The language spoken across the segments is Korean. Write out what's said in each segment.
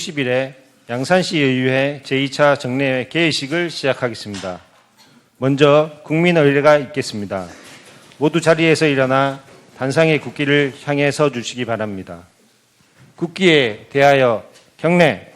10일에 양산시 의회 제2차 정례회 개회식을 시작하겠습니다. 먼저 국민의례가 있겠습니다. 모두 자리에서 일어나 단상의 국기를 향해 서 주시기 바랍니다. 국기에 대하여 경례.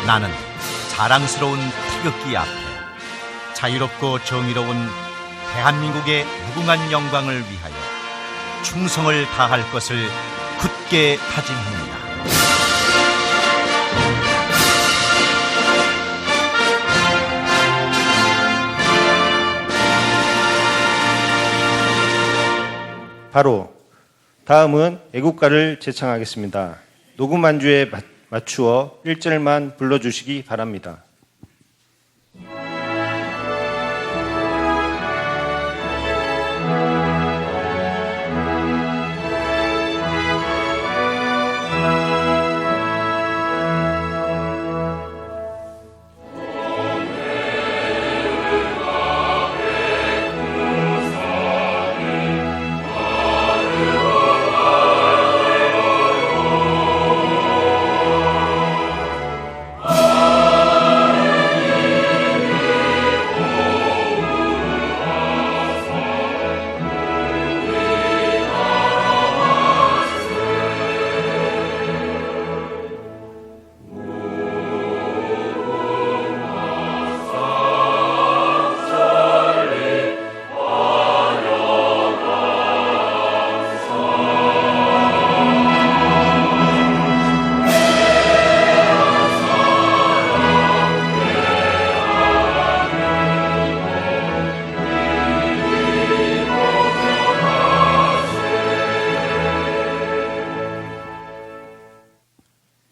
나는 자랑스러운 태극기 앞에 자유롭고 정의로운 대한민국의 무궁한 영광을 위하여 충성을 다할 것을 굳게 다짐합니다. 바로 다음은 애국가를 제창하겠습니다. 녹음 반주에 맞추어 1절만 불러주시기 바랍니다.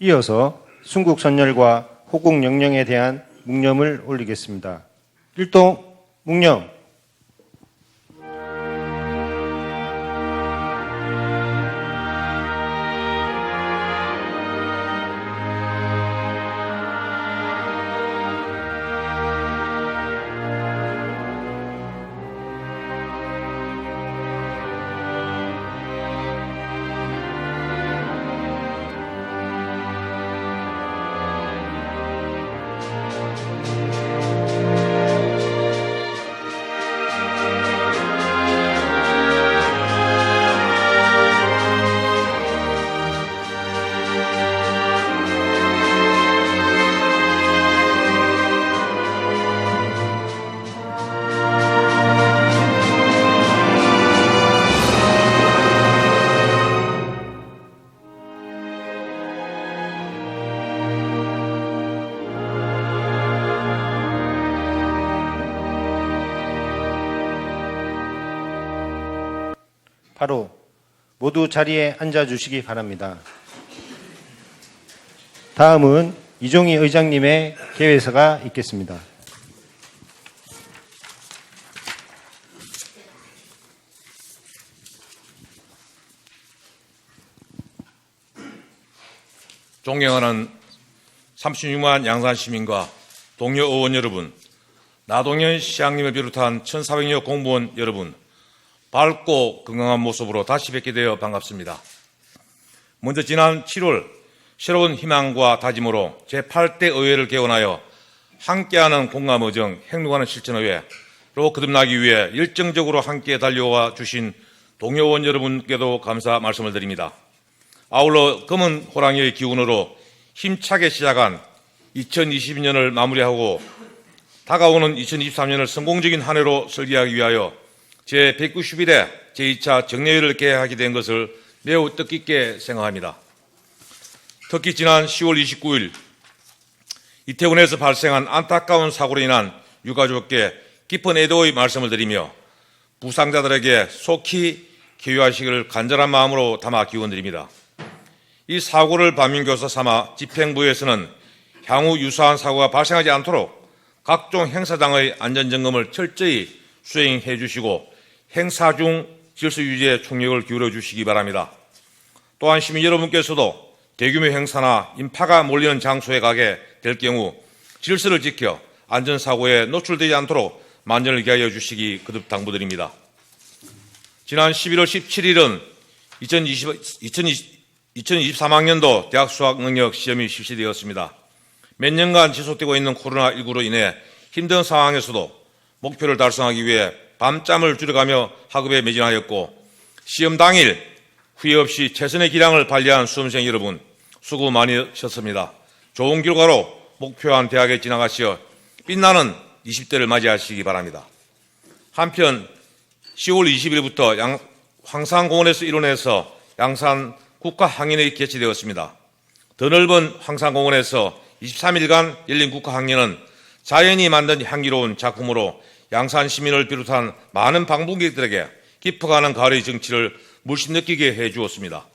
이어서 순국선열과 호국영령에 대한 묵념을 올리겠습니다. 일동 묵념. 바로 모두 자리에 앉아주시기 바랍니다. 다음은 이종희 의장님의 개회사가 있겠습니다. 존경하는 36만 양산 시민과 동료 의원 여러분, 나동현 시장님을 비롯한 1,400여 공무원 여러분, 밝고 건강한 모습으로 다시 뵙게 되어 반갑습니다. 먼저 지난 7월 새로운 희망과 다짐으로 제8대 의회를 개원하여 함께하는 공감의정 행동하는 실천의회로 거듭나기 위해 열정적으로 함께 달려와 주신 동료 의원 여러분께도 감사 말씀을 드립니다. 아울러 검은 호랑이의 기운으로 힘차게 시작한 2022년을 마무리하고 다가오는 2023년을 성공적인 한 해로 설계하기 위하여 제191회 제2차 정례회를 개회하게 된 것을 매우 뜻깊게 생각합니다. 특히 지난 10월 29일 이태원에서 발생한 안타까운 사고로 인한 유가족께 깊은 애도의 말씀을 드리며 부상자들에게 속히 쾌유하시기를 간절한 마음으로 담아 기원드립니다. 이 사고를 반민교사 삼아 집행부에서는 향후 유사한 사고가 발생하지 않도록 각종 행사장의 안전점검을 철저히 수행해 주시고 행사 중 질서 유지에 총력을 기울여 주시기 바랍니다. 또한 시민 여러분께서도 대규모 행사나 인파가 몰리는 장소에 가게 될 경우 질서를 지켜 안전사고에 노출되지 않도록 만전을 기하여 주시기 거듭 당부드립니다. 지난 11월 17일은 2023학년도 대학 수학능력 시험이 실시되었습니다. 몇 년간 지속되고 있는 코로나19로 인해 힘든 상황에서도 목표를 달성하기 위해 밤잠을 줄여가며 학업에 매진하였고 시험 당일 후회 없이 최선의 기량을 발휘한 수험생 여러분 수고 많으셨습니다. 좋은 결과로 목표한 대학에 진학하시어 빛나는 20대를 맞이하시기 바랍니다. 한편 10월 20일부터 황산공원에서 일원해서 양산 국가항연이 개최되었습니다. 더 넓은 황산공원에서 23일간 열린 국가항연은 자연이 만든 향기로운 작품으로 양산 시민을 비롯한 많은 방문객들에게 깊어가는 가을의 정취를 물씬 느끼게 해주었습니다.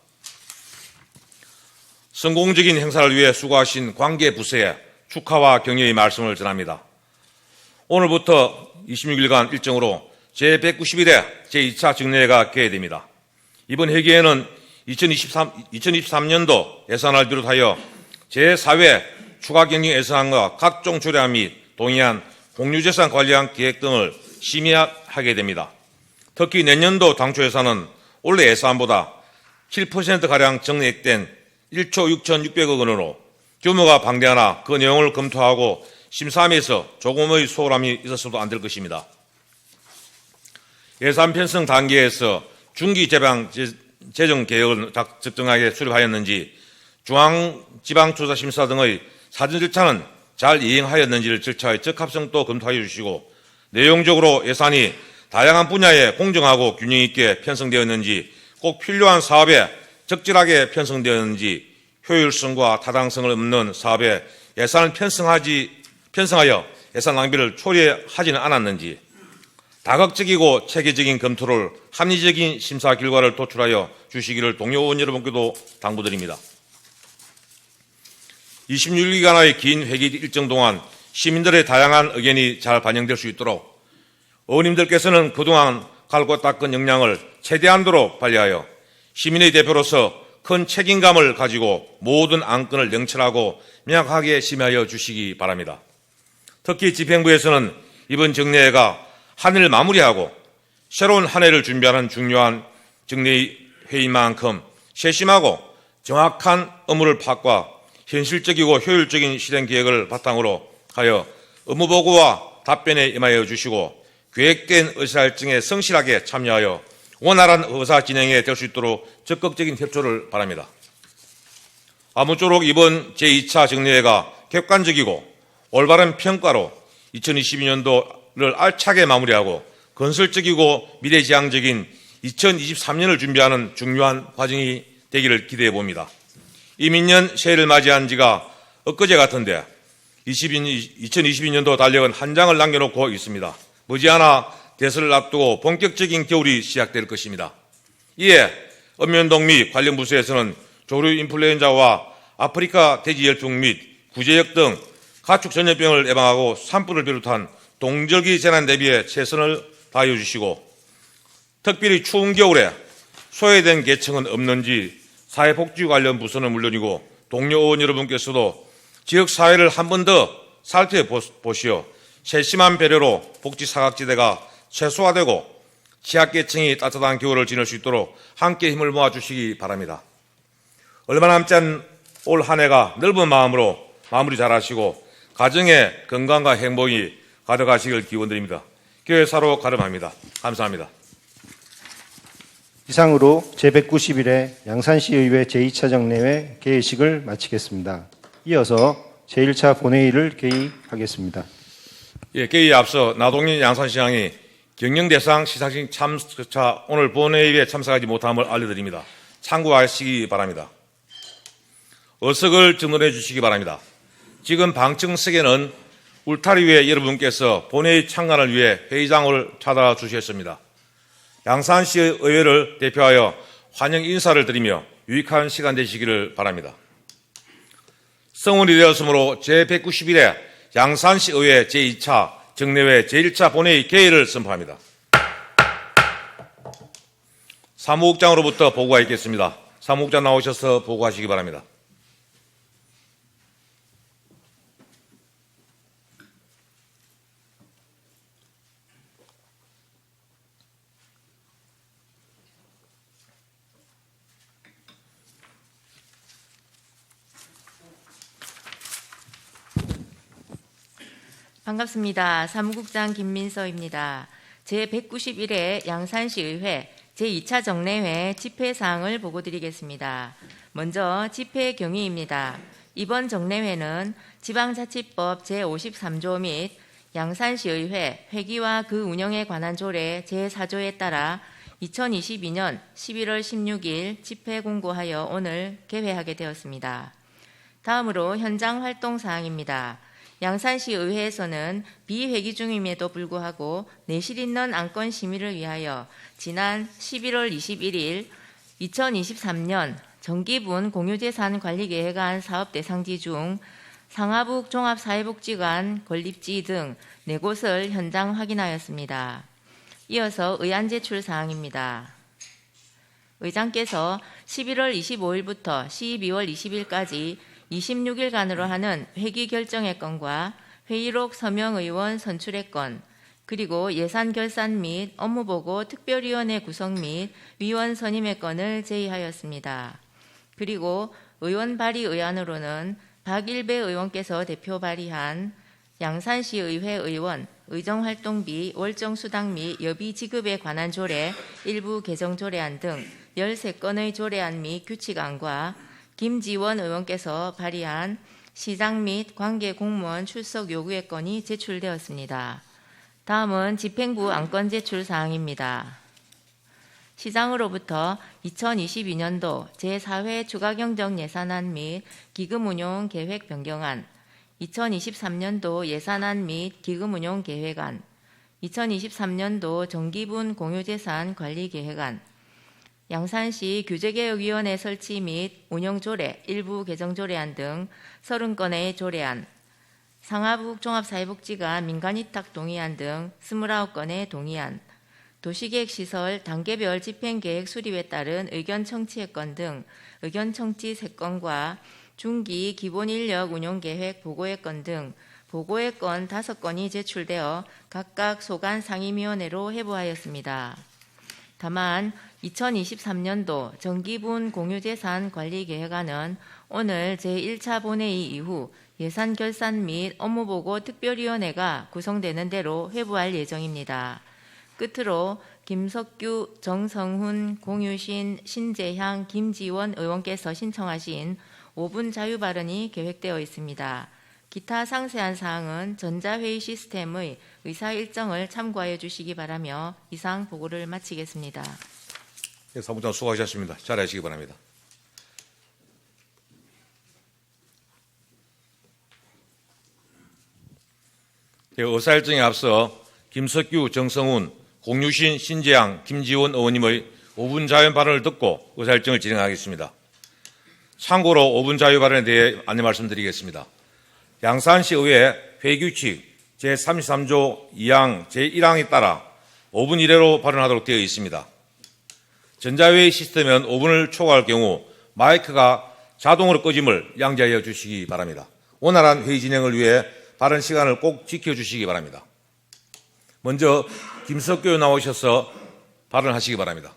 성공적인 행사를 위해 수고하신 관계 부서에 축하와 격려의 말씀을 전합니다. 오늘부터 26일간 일정으로 제191회 제2차 정례회가 개회됩니다. 이번 회기에는 2023년도 예산을 비롯하여 제4회 추가경영 예산안과 각종 조례안 및 동의안, 공유재산 관리안 계획 등을 심의하게 됩니다. 특히 내년도 당초 예산은 올해 예산보다 7%가량 증액된 1조 6,600억 원으로 규모가 방대하나 그 내용을 검토하고 심사하면서 조금의 소홀함이 있어서도 안 될 것입니다. 예산 편성 단계에서 중기 재정 계획을 적정하게 수립하였는지 중앙지방조사심사 등의 사전 절차는 잘 이행하였는지를 절차의 적합성도 검토하여 주시고 내용적으로 예산이 다양한 분야에 공정하고 균형 있게 편성되었는지 꼭 필요한 사업에 적절하게 편성되었는지 효율성과 타당성을 없는 사업에 예산을 편성하여 예산 낭비를 초래하지는 않았는지 다각적이고 체계적인 검토를 합리적인 심사 결과를 도출하여 주시기를 동료 의원 여러분께도 당부드립니다. 26일간의 긴 회기 일정 동안 시민들의 다양한 의견이 잘 반영될 수 있도록 의원님들께서는 그동안 갈고 닦은 역량을 최대한도로 발휘하여 시민의 대표로서 큰 책임감을 가지고 모든 안건을 명철하고 명확하게 심의하여 주시기 바랍니다. 특히 집행부에서는 이번 정례회가 한 해를 마무리하고 새로운 한 해를 준비하는 중요한 정례회인 만큼 세심하고 정확한 업무를 파악과 현실적이고 효율적인 실행 계획을 바탕으로 하여 업무보고와 답변에 임하여 주시고 계획된 의사일정에 성실하게 참여하여 원활한 의사 진행에 될 수 있도록 적극적인 협조를 바랍니다. 아무쪼록 이번 제2차 정례회가 객관적이고 올바른 평가로 2022년도를 알차게 마무리하고 건설적이고 미래지향적인 2023년을 준비하는 중요한 과정이 되기를 기대해 봅니다. 이민년 새해를 맞이한 지가 엊그제 같은데 2022년도 달력은 한 장을 남겨놓고 있습니다. 머지않아 대선을 앞두고 본격적인 겨울이 시작될 것입니다. 이에 읍면동 및 관련 부서에서는 조류 인플루엔자와 아프리카 돼지 열풍 및 구제역 등 가축 전염병을 예방하고 산불을 비롯한 동절기 재난 대비에 최선을 다하여 주시고 특별히 추운 겨울에 소외된 계층은 없는지 사회복지 관련 부서는 물론이고 동료 의원 여러분께서도 지역사회를 한 번 더 살펴보시어 세심한 배려로 복지 사각지대가 최소화되고 취약계층이 따뜻한 겨울을 지낼 수 있도록 함께 힘을 모아주시기 바랍니다. 얼마 남지 않은 올 한 해가 넓은 마음으로 마무리 잘하시고 가정의 건강과 행복이 가득하시길 기원드립니다. 교회사로 가름합니다. 감사합니다. 이상으로 제191회 양산시의회 제2차 정례회 개회식을 마치겠습니다. 이어서 제1차 본회의를 개의하겠습니다. 예, 개의에 앞서 나동인 양산시장이 경영대상 시상식 참석차 오늘 본회의에 참석하지 못함을 알려드립니다. 참고하시기 바랍니다. 어석을 증언해 주시기 바랍니다. 지금 방청석에는 울타리 위에 여러분께서 본회의 참관을 위해 회의장을 찾아 주셨습니다. 양산시 의회를 대표하여 환영 인사를 드리며 유익한 시간 되시기를 바랍니다. 성원이 되었으므로 제191회 양산시 의회 제2차 정례회 제1차 본회의 개회를 선포합니다. 사무국장으로부터 보고가 있겠습니다. 사무국장 나오셔서 보고하시기 바랍니다. 반갑습니다. 사무국장 김민서입니다. 제191회 양산시의회 제2차 정례회 집회사항을 보고드리겠습니다. 먼저 집회 경위입니다. 이번 정례회는 지방자치법 제53조 및 양산시의회 회기와 그 운영에 관한 조례 제4조에 따라 2022년 11월 16일 집회 공고하여 오늘 개회하게 되었습니다. 다음으로 현장 활동 사항입니다. 양산시 의회에서는 비회기 중임에도 불구하고 내실 있는 안건 심의를 위하여 지난 11월 21일 2023년 정기분 공유재산관리계획안 사업 대상지 중 상하북 종합사회복지관 건립지 등 4곳을 현장 확인하였습니다. 이어서 의안 제출 사항입니다. 의장께서 11월 25일부터 12월 20일까지 26일간으로 하는 회기 결정의 건과 회의록 서명 의원 선출의 건, 그리고 예산 결산 및 업무보고 특별위원회 구성 및 위원 선임의 건을 제의하였습니다. 그리고 의원 발의 의안으로는 박일배 의원께서 대표 발의한 양산시의회 의원 의정활동비 월정수당 및 여비 지급에 관한 조례 일부 개정 조례안 등 13건의 조례안 및 규칙안과 김지원 의원께서 발의한 시장 및 관계 공무원 출석 요구의 건이 제출되었습니다. 다음은 집행부 안건 제출 사항입니다. 시장으로부터 2022년도 제4회 추가경정 예산안 및 기금운용 계획 변경안, 2023년도 예산안 및 기금운용 계획안, 2023년도 정기분 공유재산 관리계획안, 양산시 규제개혁위원회 설치 및 운영조례 일부 개정조례안 등 30건의 조례안, 상하북 종합사회복지관 민간위탁 동의안 등 29건의 동의안, 도시계획시설 단계별 집행계획 수립에 따른 의견 청취의 건 등 의견 청취 3건과 중기 기본인력 운용계획 보고의 건 등 보고의 건 5건이 제출되어 각각 소관 상임위원회로 회부하였습니다. 다만 2023년도 정기분 공유재산 관리계획안은 오늘 제1차 본회의 이후 예산 결산 및 업무보고 특별위원회가 구성되는 대로 회부할 예정입니다. 끝으로 김석규, 정성훈, 공유신, 신재향, 김지원 의원께서 신청하신 5분 자유발언이 계획되어 있습니다. 기타 상세한 사항은 전자회의 시스템의 의사 일정을 참고하여 주시기 바라며 이상 보고를 마치겠습니다. 사무장 수고하셨습니다. 잘하시기 바랍니다. 의사일정에 앞서 김석규, 정성훈, 공유신, 신재양, 김지원 의원님의 5분 자유 발언을 듣고 의사일정을 진행하겠습니다. 참고로 5분 자유 발언에 대해 안내 말씀드리겠습니다. 양산시 의회 회규칙 제33조 2항 제1항에 따라 5분 이내로 발언하도록 되어 있습니다. 전자회의 시스템은 5분을 초과할 경우 마이크가 자동으로 꺼짐을 양지하여 주시기 바랍니다. 원활한 회의 진행을 위해 발언 시간을 꼭 지켜주시기 바랍니다. 먼저 김석규 의원 나오셔서 발언하시기 바랍니다.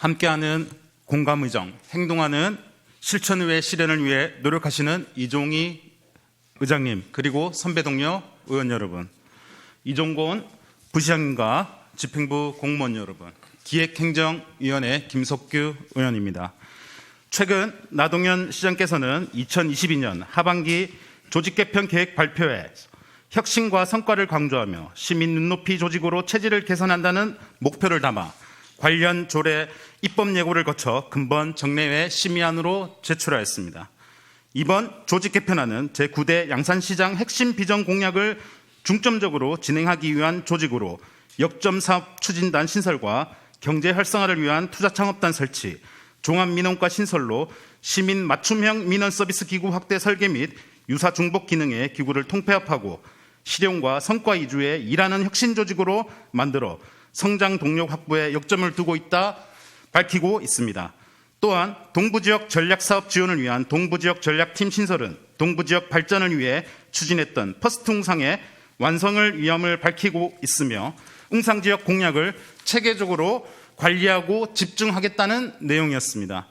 함께하는 공감의정, 행동하는 실천의회 실현을 위해 노력하시는 이종희 의장님, 그리고 선배 동료 의원 여러분, 이종곤 부시장님과 집행부 공무원 여러분, 기획행정위원회 김석규 의원입니다. 최근 나동현 시장께서는 2022년 하반기 조직개편 계획 발표에 혁신과 성과를 강조하며 시민 눈높이 조직으로 체질을 개선한다는 목표를 담아 관련 조례 입법 예고를 거쳐 금번 정례회 심의안으로 제출하였습니다. 이번 조직 개편안은 제9대 양산시장 핵심 비전 공약을 중점적으로 진행하기 위한 조직으로 역점사업 추진단 신설과 경제 활성화를 위한 투자창업단 설치, 종합민원과 신설로 시민 맞춤형 민원 서비스 기구 확대 설계 및 유사 중복 기능의 기구를 통폐합하고 실용과 성과 위주의 일하는 혁신 조직으로 만들어 성장 동력 확보에 역점을 두고 있다 밝히고 있습니다. 또한 동부지역 전략사업 지원을 위한 동부지역 전략팀 신설은 동부지역 발전을 위해 추진했던 퍼스트 웅상의 완성을 위함을 밝히고 있으며 웅상지역 공약을 체계적으로 관리하고 집중하겠다는 내용이었습니다.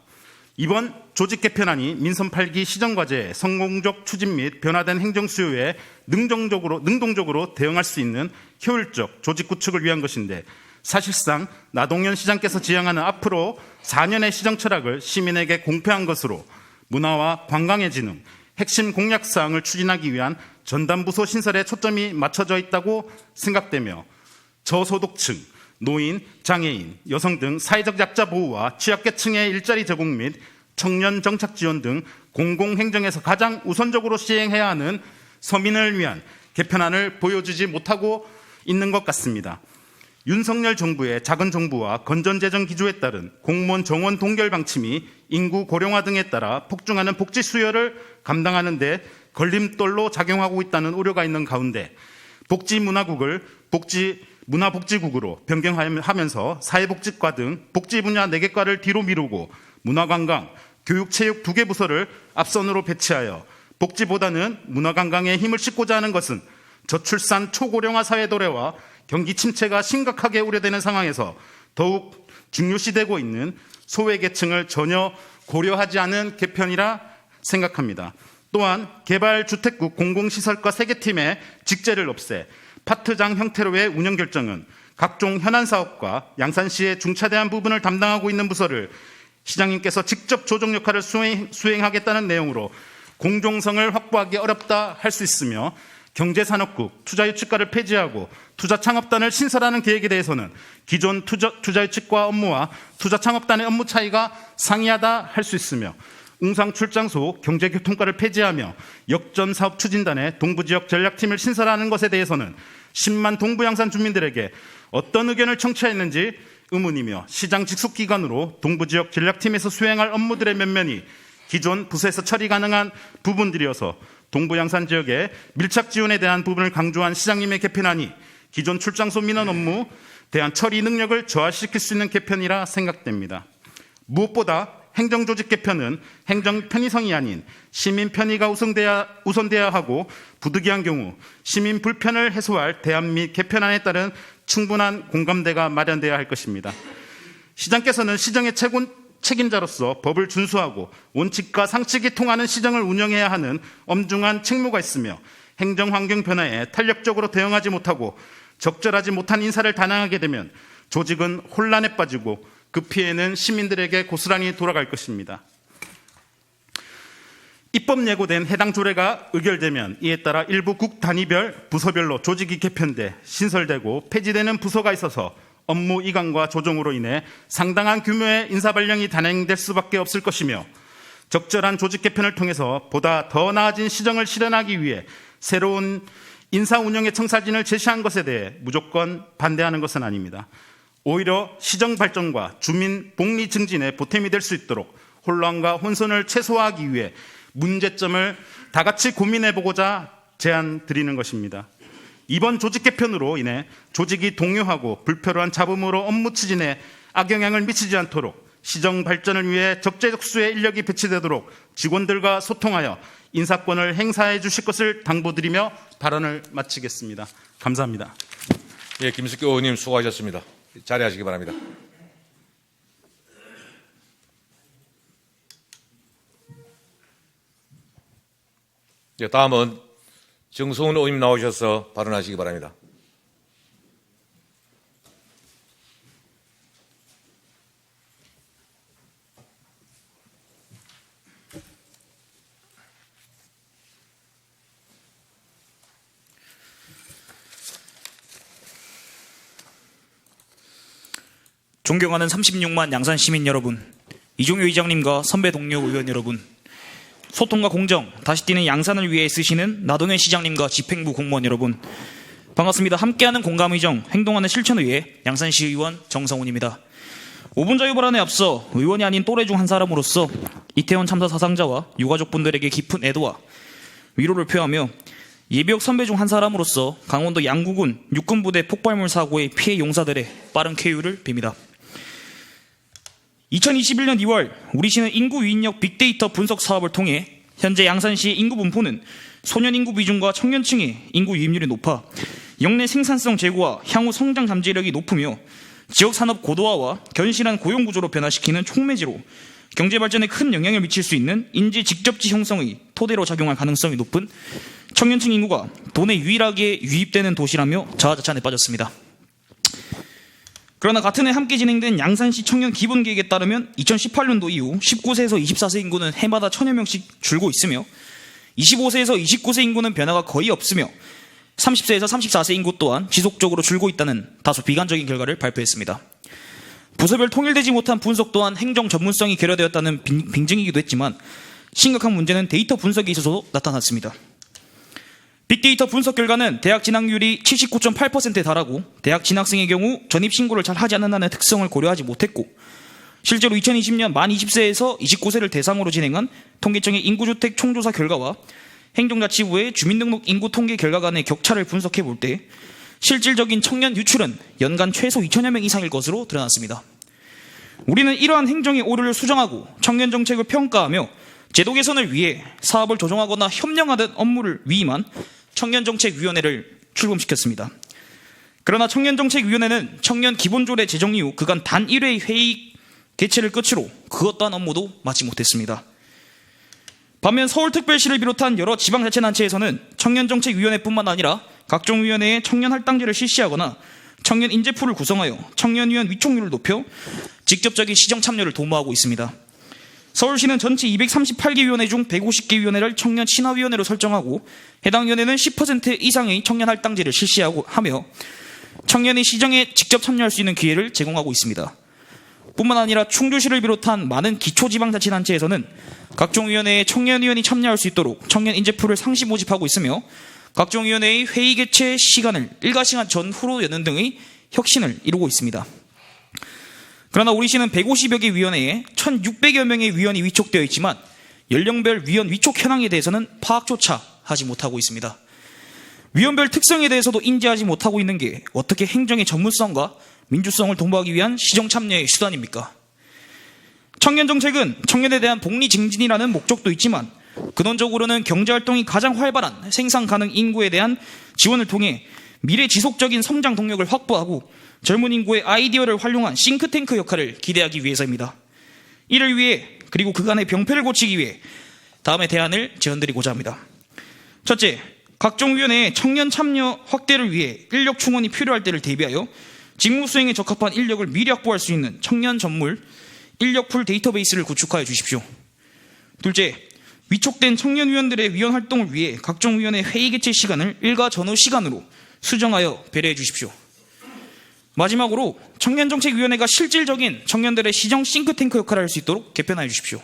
이번 조직 개편안이 민선 8기 시정과제의 성공적 추진 및 변화된 행정 수요에 능동적으로 대응할 수 있는 효율적 조직 구축을 위한 것인데 사실상 나동현 시장께서 지향하는 앞으로 4년의 시정 철학을 시민에게 공표한 것으로 문화와 관광의 진흥, 핵심 공약사항을 추진하기 위한 전담부서 신설에 초점이 맞춰져 있다고 생각되며 저소득층, 노인, 장애인, 여성 등 사회적 약자 보호와 취약계층의 일자리 제공 및 청년 정착 지원 등 공공행정에서 가장 우선적으로 시행해야 하는 서민을 위한 개편안을 보여주지 못하고 있는 것 같습니다. 윤석열 정부의 작은 정부와 건전재정 기조에 따른 공무원 정원 동결 방침이 인구 고령화 등에 따라 폭증하는 복지 수요를 감당하는 데 걸림돌로 작용하고 있다는 우려가 있는 가운데 복지문화국을 문화복지국으로 변경하면서 사회복지과 등 복지 분야 4개과를 뒤로 미루고 문화관광, 교육체육 2개 부서를 앞선으로 배치하여 복지보다는 문화관광에 힘을 싣고자 하는 것은 저출산 초고령화 사회 도래와 경기 침체가 심각하게 우려되는 상황에서 더욱 중요시되고 있는 소외계층을 전혀 고려하지 않은 개편이라 생각합니다. 또한 개발주택국 공공시설과 세계팀의 직제를 없애 파트장 형태로의 운영 결정은 각종 현안 사업과 양산시의 중차대한 부분을 담당하고 있는 부서를 시장님께서 직접 조정 역할을 수행하겠다는 내용으로 공정성을 확보하기 어렵다 할 수 있으며 경제산업국 투자유치과를 폐지하고 투자창업단을 신설하는 계획에 대해서는 기존 투자유치과 업무와 투자창업단의 업무 차이가 상이하다 할 수 있으며 웅상출장소 경제교통과를 폐지하며 역전사업 추진단의 동부지역 전략팀을 신설하는 것에 대해서는 10만 동부양산 주민들에게 어떤 의견을 청취했는지 의문이며 시장 직속기관으로 동부지역 전략팀에서 수행할 업무들의 면면이 기존 부서에서 처리 가능한 부분들이어서 동부양산 지역의 밀착 지원에 대한 부분을 강조한 시장님의 개편안이 기존 출장소 민원 업무 대한 처리 능력을 저하시킬 수 있는 개편이라 생각됩니다. 무엇보다 행정조직 개편은 행정 편의성이 아닌 시민 편의가 우선돼야 하고 부득이한 경우 시민 불편을 해소할 대안 및 개편안에 따른 충분한 공감대가 마련돼야 할 것입니다. 시장께서는 시정의 책임자로서 법을 준수하고 원칙과 상식이 통하는 시정을 운영해야 하는 엄중한 책무가 있으며 행정환경 변화에 탄력적으로 대응하지 못하고 적절하지 못한 인사를 단행하게 되면 조직은 혼란에 빠지고 그 피해는 시민들에게 고스란히 돌아갈 것입니다. 입법 예고된 해당 조례가 의결되면 이에 따라 일부 국 단위별 부서별로 조직이 개편돼 신설되고 폐지되는 부서가 있어서 업무 이관과 조정으로 인해 상당한 규모의 인사발령이 단행될 수밖에 없을 것이며 적절한 조직 개편을 통해서 보다 더 나아진 시정을 실현하기 위해 새로운 인사 운영의 청사진을 제시한 것에 대해 무조건 반대하는 것은 아닙니다. 오히려 시정 발전과 주민 복리 증진에 보탬이 될 수 있도록 혼란과 혼선을 최소화하기 위해 문제점을 다 같이 고민해보고자 제안 드리는 것입니다. 이번 조직 개편으로 인해 조직이 동요하고 불필요한 잡음으로 업무 추진에 악영향을 미치지 않도록 시정 발전을 위해 적재적소의 인력이 배치되도록 직원들과 소통하여 인사권을 행사해 주실 것을 당부드리며 발언을 마치겠습니다. 감사합니다. 예, 김숙기 의원님 수고하셨습니다. 자리하시기 바랍니다. 예, 다음은 정성훈 의원님 나오셔서 발언하시기 바랍니다. 존경하는 36만 양산 시민 여러분, 이종효 의장님과 선배 동료 의원 여러분, 소통과 공정, 다시 뛰는 양산을 위해 쓰시는 나동현 시장님과 집행부 공무원 여러분, 반갑습니다. 함께하는 공감의정, 행동하는 실천의회 양산시 의원 정성훈입니다. 5분 자유 발언에 앞서 의원이 아닌 또래 중 한 사람으로서 이태원 참사 사상자와 유가족분들에게 깊은 애도와 위로를 표하며 예비역 선배 중 한 사람으로서 강원도 양구군 육군부대 폭발물 사고의 피해 용사들의 빠른 쾌유를 빕니다. 2021년 2월 우리시는 인구 유인력 빅데이터 분석 사업을 통해 현재 양산시의 인구 분포는 소년 인구 비중과 청년층의 인구 유입률이 높아 역내 생산성 제고와 향후 성장 잠재력이 높으며 지역 산업 고도화와 견실한 고용 구조로 변화시키는 촉매지로 경제 발전에 큰 영향을 미칠 수 있는 인재 직접지 형성의 토대로 작용할 가능성이 높은 청년층 인구가 도내 유일하게 유입되는 도시라며 자화자찬에 빠졌습니다. 그러나 같은 해 함께 진행된 양산시 청년 기본계획에 따르면 2018년도 이후 19세에서 24세 인구는 해마다 1000여 명씩 줄고 있으며 25세에서 29세 인구는 변화가 거의 없으며 30세에서 34세 인구 또한 지속적으로 줄고 있다는 다소 비관적인 결과를 발표했습니다. 부서별 통일되지 못한 분석 또한 행정 전문성이 결여되었다는 빙증이기도 했지만 심각한 문제는 데이터 분석에 있어서도 나타났습니다. 빅데이터 분석 결과는 대학 진학률이 79.8%에 달하고 대학 진학생의 경우 전입신고를 잘 하지 않는다는 특성을 고려하지 못했고 실제로 2020년 만 20세에서 29세를 대상으로 진행한 통계청의 인구주택 총조사 결과와 행정자치부의 주민등록 인구 통계 결과 간의 격차를 분석해 볼 때 실질적인 청년 유출은 연간 최소 2천여 명 이상일 것으로 드러났습니다. 우리는 이러한 행정의 오류를 수정하고 청년 정책을 평가하며 제도 개선을 위해 사업을 조정하거나 협력하는 업무를 위임한 청년정책위원회를 출범시켰습니다. 그러나 청년정책위원회는 청년 기본조례 제정 이후 그간 단 1회의 회의 개최를 끝으로 그것 또한 업무도 마치 못했습니다. 반면 서울특별시를 비롯한 여러 지방자치단체에서는 청년정책위원회뿐만 아니라 각종 위원회에 청년할당제를 실시하거나 청년 인재풀을 구성하여 청년위원 위촉률을 높여 직접적인 시정 참여를 도모하고 있습니다. 서울시는 전체 238개 위원회 중 150개 위원회를 청년 친화위원회로 설정하고 해당 위원회는 10% 이상의 청년 할당제를 실시하고 하며 청년이 시정에 직접 참여할 수 있는 기회를 제공하고 있습니다. 뿐만 아니라 충주시를 비롯한 많은 기초지방자치단체에서는 각종 위원회에 청년위원이 참여할 수 있도록 청년 인재풀을 상시 모집하고 있으며 각종 위원회의 회의 개최 시간을 일가시간 전후로 여는 등의 혁신을 이루고 있습니다. 그러나 우리시는 150여 개 위원회에 1600여 명의 위원이 위촉되어 있지만 연령별 위원 위촉 현황에 대해서는 파악조차 하지 못하고 있습니다. 위원별 특성에 대해서도 인지하지 못하고 있는 게 어떻게 행정의 전문성과 민주성을 도모하기 위한 시정 참여의 수단입니까? 청년정책은 청년에 대한 복리 증진이라는 목적도 있지만 근원적으로는 경제활동이 가장 활발한 생산 가능 인구에 대한 지원을 통해 미래 지속적인 성장 동력을 확보하고 젊은 인구의 아이디어를 활용한 싱크탱크 역할을 기대하기 위해서입니다. 이를 위해 그리고 그간의 병폐를 고치기 위해 다음의 대안을 제언드리고자 합니다. 첫째, 각종 위원회의 청년 참여 확대를 위해 인력 충원이 필요할 때를 대비하여 직무 수행에 적합한 인력을 미리 확보할 수 있는 청년 전물 인력풀 데이터베이스를 구축하여 주십시오. 둘째, 위촉된 청년위원들의 위원 활동을 위해 각종 위원회 회의 개최 시간을 일과 전후 시간으로 수정하여 배려해 주십시오. 마지막으로 청년정책위원회가 실질적인 청년들의 시정 싱크탱크 역할을 할 수 있도록 개편하여 주십시오.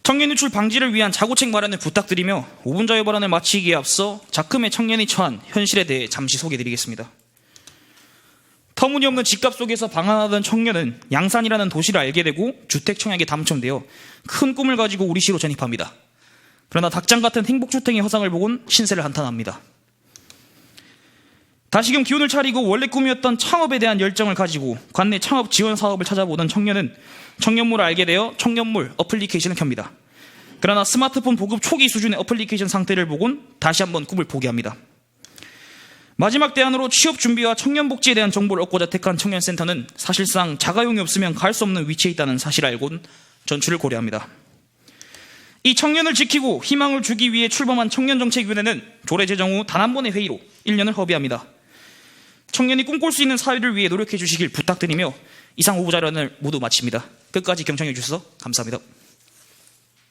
청년 유출 방지를 위한 자구책 마련을 부탁드리며 5분 자유 발언을 마치기에 앞서 작금의 청년이 처한 현실에 대해 잠시 소개해드리겠습니다. 터무니없는 집값 속에서 방황하던 청년은 양산이라는 도시를 알게 되고 주택 청약에 당첨되어 큰 꿈을 가지고 우리 시로 전입합니다. 그러나 닭장 같은 행복주택의 허상을 보곤 신세를 한탄합니다. 다시금 기운을 차리고 원래 꿈이었던 창업에 대한 열정을 가지고 관내 창업 지원 사업을 찾아보던 청년은 청년물을 알게 되어 청년물 어플리케이션을 켭니다. 그러나 스마트폰 보급 초기 수준의 어플리케이션 상태를 보곤 다시 한번 꿈을 포기합니다. 마지막 대안으로 취업 준비와 청년 복지에 대한 정보를 얻고자 택한 청년센터는 사실상 자가용이 없으면 갈 수 없는 위치에 있다는 사실을 알고는 전출을 고려합니다. 이 청년을 지키고 희망을 주기 위해 출범한 청년정책위원회는 조례 제정 후 단 한 번의 회의로 1년을 허비합니다. 청년이 꿈꿀 수 있는 사회를 위해 노력해 주시길 부탁드리며 이상 후보 자료를 모두 마칩니다. 끝까지 경청해 주셔서 감사합니다.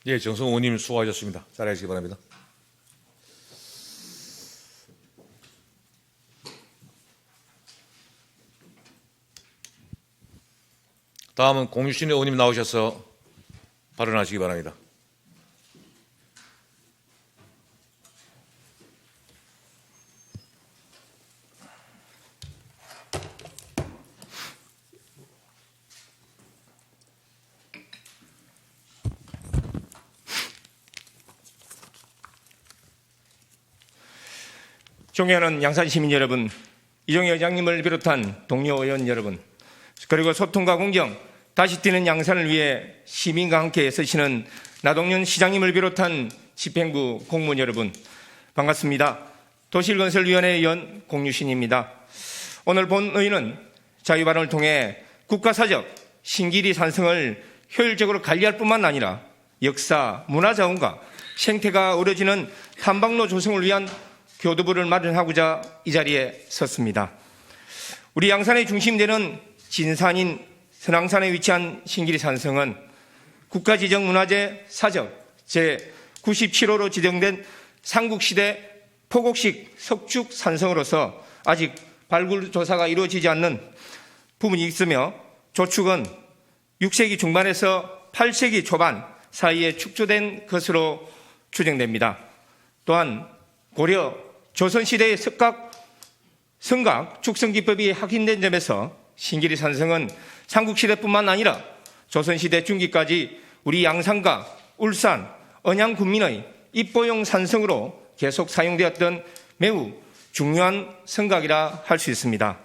예, 정성 의원님 수고하셨습니다. 잘하시기 바랍니다. 다음은 공유신 의원님 나오셔서 발언하시기 바랍니다. 존경하는 양산 시민 여러분, 이종희 의장님을 비롯한 동료 의원 여러분, 그리고 소통과 공정, 다시 뛰는 양산을 위해 시민과 함께 애쓰시는 나동현 시장님을 비롯한 집행부 공무원 여러분, 반갑습니다. 도시건설위원회 위원 공유신입니다. 오늘 본의는 자유발언을 통해 국가사적 신길이 산성을 효율적으로 관리할 뿐만 아니라 역사, 문화자원과 생태가 어우러지는 탐방로 조성을 위한 교두보를 마련하고자 이 자리에 섰습니다. 우리 양산의 중심되는 진산인 선왕산에 위치한 신길이 산성은 국가지정문화재 사적 제97호로 지정된 삼국시대 포곡식 석축 산성으로서 아직 발굴 조사가 이루어지지 않는 부분이 있으며 조축은 6세기 중반에서 8세기 초반 사이에 축조된 것으로 추정됩니다. 또한 고려 조선시대의 성각 축성기법이 확인된 점에서 신길이 산성은 삼국시대뿐만 아니라 조선시대 중기까지 우리 양산과 울산, 언양 군민의 입보용 산성으로 계속 사용되었던 매우 중요한 성각이라 할 수 있습니다.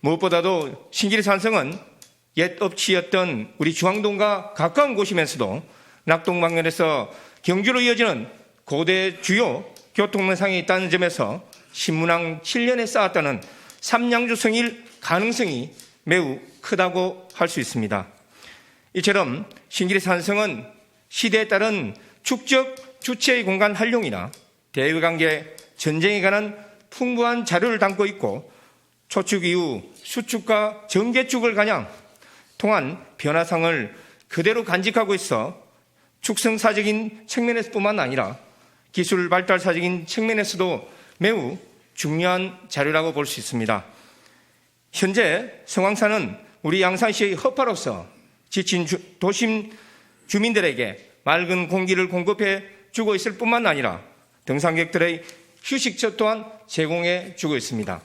무엇보다도 신길이 산성은 옛 업치였던 우리 중앙동과 가까운 곳이면서도 낙동 방면에서 경주로 이어지는 고대 주요 교통망상에 있다는 점에서 신문왕 7년에 쌓았다는 삼양주성일 가능성이 매우 크다고 할 수 있습니다. 이처럼 신길이 산성은 시대에 따른 축적 주체의 공간 활용이나 대외관계, 전쟁에 관한 풍부한 자료를 담고 있고 초축 이후 수축과 전개축을 가냥 통한 변화상을 그대로 간직하고 있어 축성사적인 측면에서뿐만 아니라 기술 발달사적인 측면에서도 매우 중요한 자료라고 볼 수 있습니다. 현재 성왕산은 우리 양산시의 허파로서 지친 도심 주민들에게 맑은 공기를 공급해 주고 있을 뿐만 아니라 등산객들의 휴식처 또한 제공해 주고 있습니다.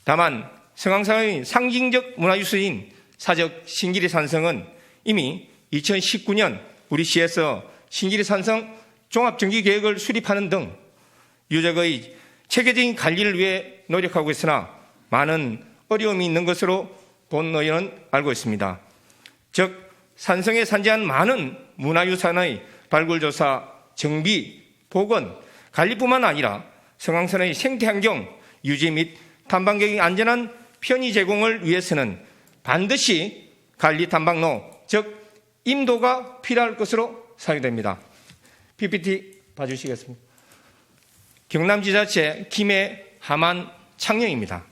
다만 성왕산의 상징적 문화유수인 사적 신길이 산성은 이미 2019년 우리 시에서 신길이 산성 종합정기계획을 수립하는 등 유적의 체계적인 관리를 위해 노력하고 있으나 많은 어려움이 있는 것으로 본 의원은 알고 있습니다. 즉 산성에 산재한 많은 문화유산의 발굴조사, 정비, 복원, 관리뿐만 아니라 성왕산의 생태환경 유지 및 탐방객의 안전한 편의 제공을 위해서는 반드시 관리 탐방로, 즉 임도가 필요할 것으로 사유됩니다. PPT 봐주시겠습니다. 경남지자체 김해, 함안, 창녕입니다.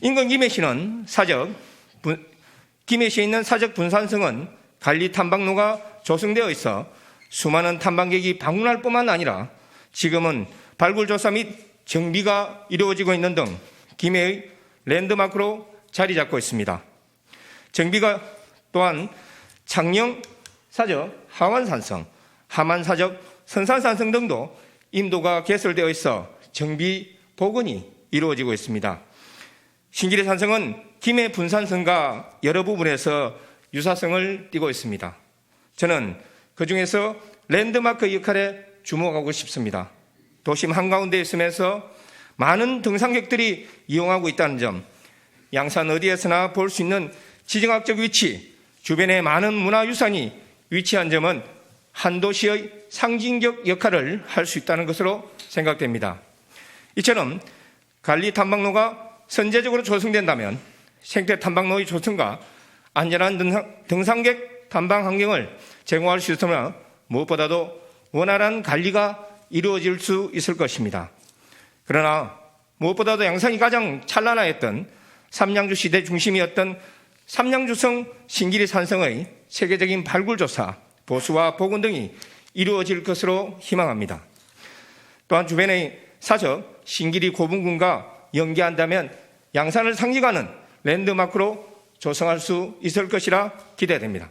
인근 김해시는 김해시에 있는 사적 분산성은 관리 탐방로가 조성되어 있어 수많은 탐방객이 방문할 뿐만 아니라 지금은 발굴조사 및 정비가 이루어지고 있는 등 김해의 랜드마크로 자리 잡고 있습니다. 정비가 또한 창녕 사적 하완산성, 함안 사적 선산산성 등도 임도가 개설되어 있어 정비 복원이 이루어지고 있습니다. 신길이 산성은 김해 분산성과 여러 부분에서 유사성을 띠고 있습니다. 저는 그중에서 랜드마크 역할에 주목하고 싶습니다. 도심 한가운데 있으면서 많은 등산객들이 이용하고 있다는 점, 양산 어디에서나 볼 수 있는 지정학적 위치, 주변에 많은 문화유산이 위치한 점은 한 도시의 상징적 역할을 할 수 있다는 것으로 생각됩니다. 이처럼 관리 탐방로가 선제적으로 조성된다면 생태 탐방로의 조성과 안전한 등산객 탐방 환경을 제공할 수 있으며 무엇보다도 원활한 관리가 이루어질 수 있을 것입니다. 그러나 무엇보다도 양산이 가장 찬란하였던 삼양주 시대 중심이었던 삼양주성 신길이 산성의 세계적인 발굴조사, 보수와 복원 등이 이루어질 것으로 희망합니다. 또한 주변의 사적 신길이 고분군과 연계한다면 양산을 상징하는 랜드마크로 조성할 수 있을 것이라 기대됩니다.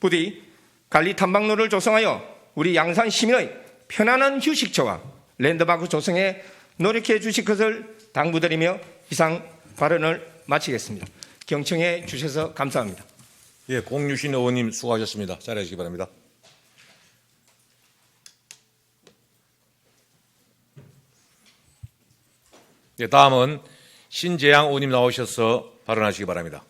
부디 관리 탐방로를 조성하여 우리 양산 시민의 편안한 휴식처와 랜드마크 조성에 노력해 주실 것을 당부드리며 이상 발언을 마치겠습니다. 경청해 주셔서 감사합니다. 예, 공유신 의원님 수고하셨습니다. 자리하시기 바랍니다. 예, 다음은 신재양 의원님 나오셔서 발언하시기 바랍니다.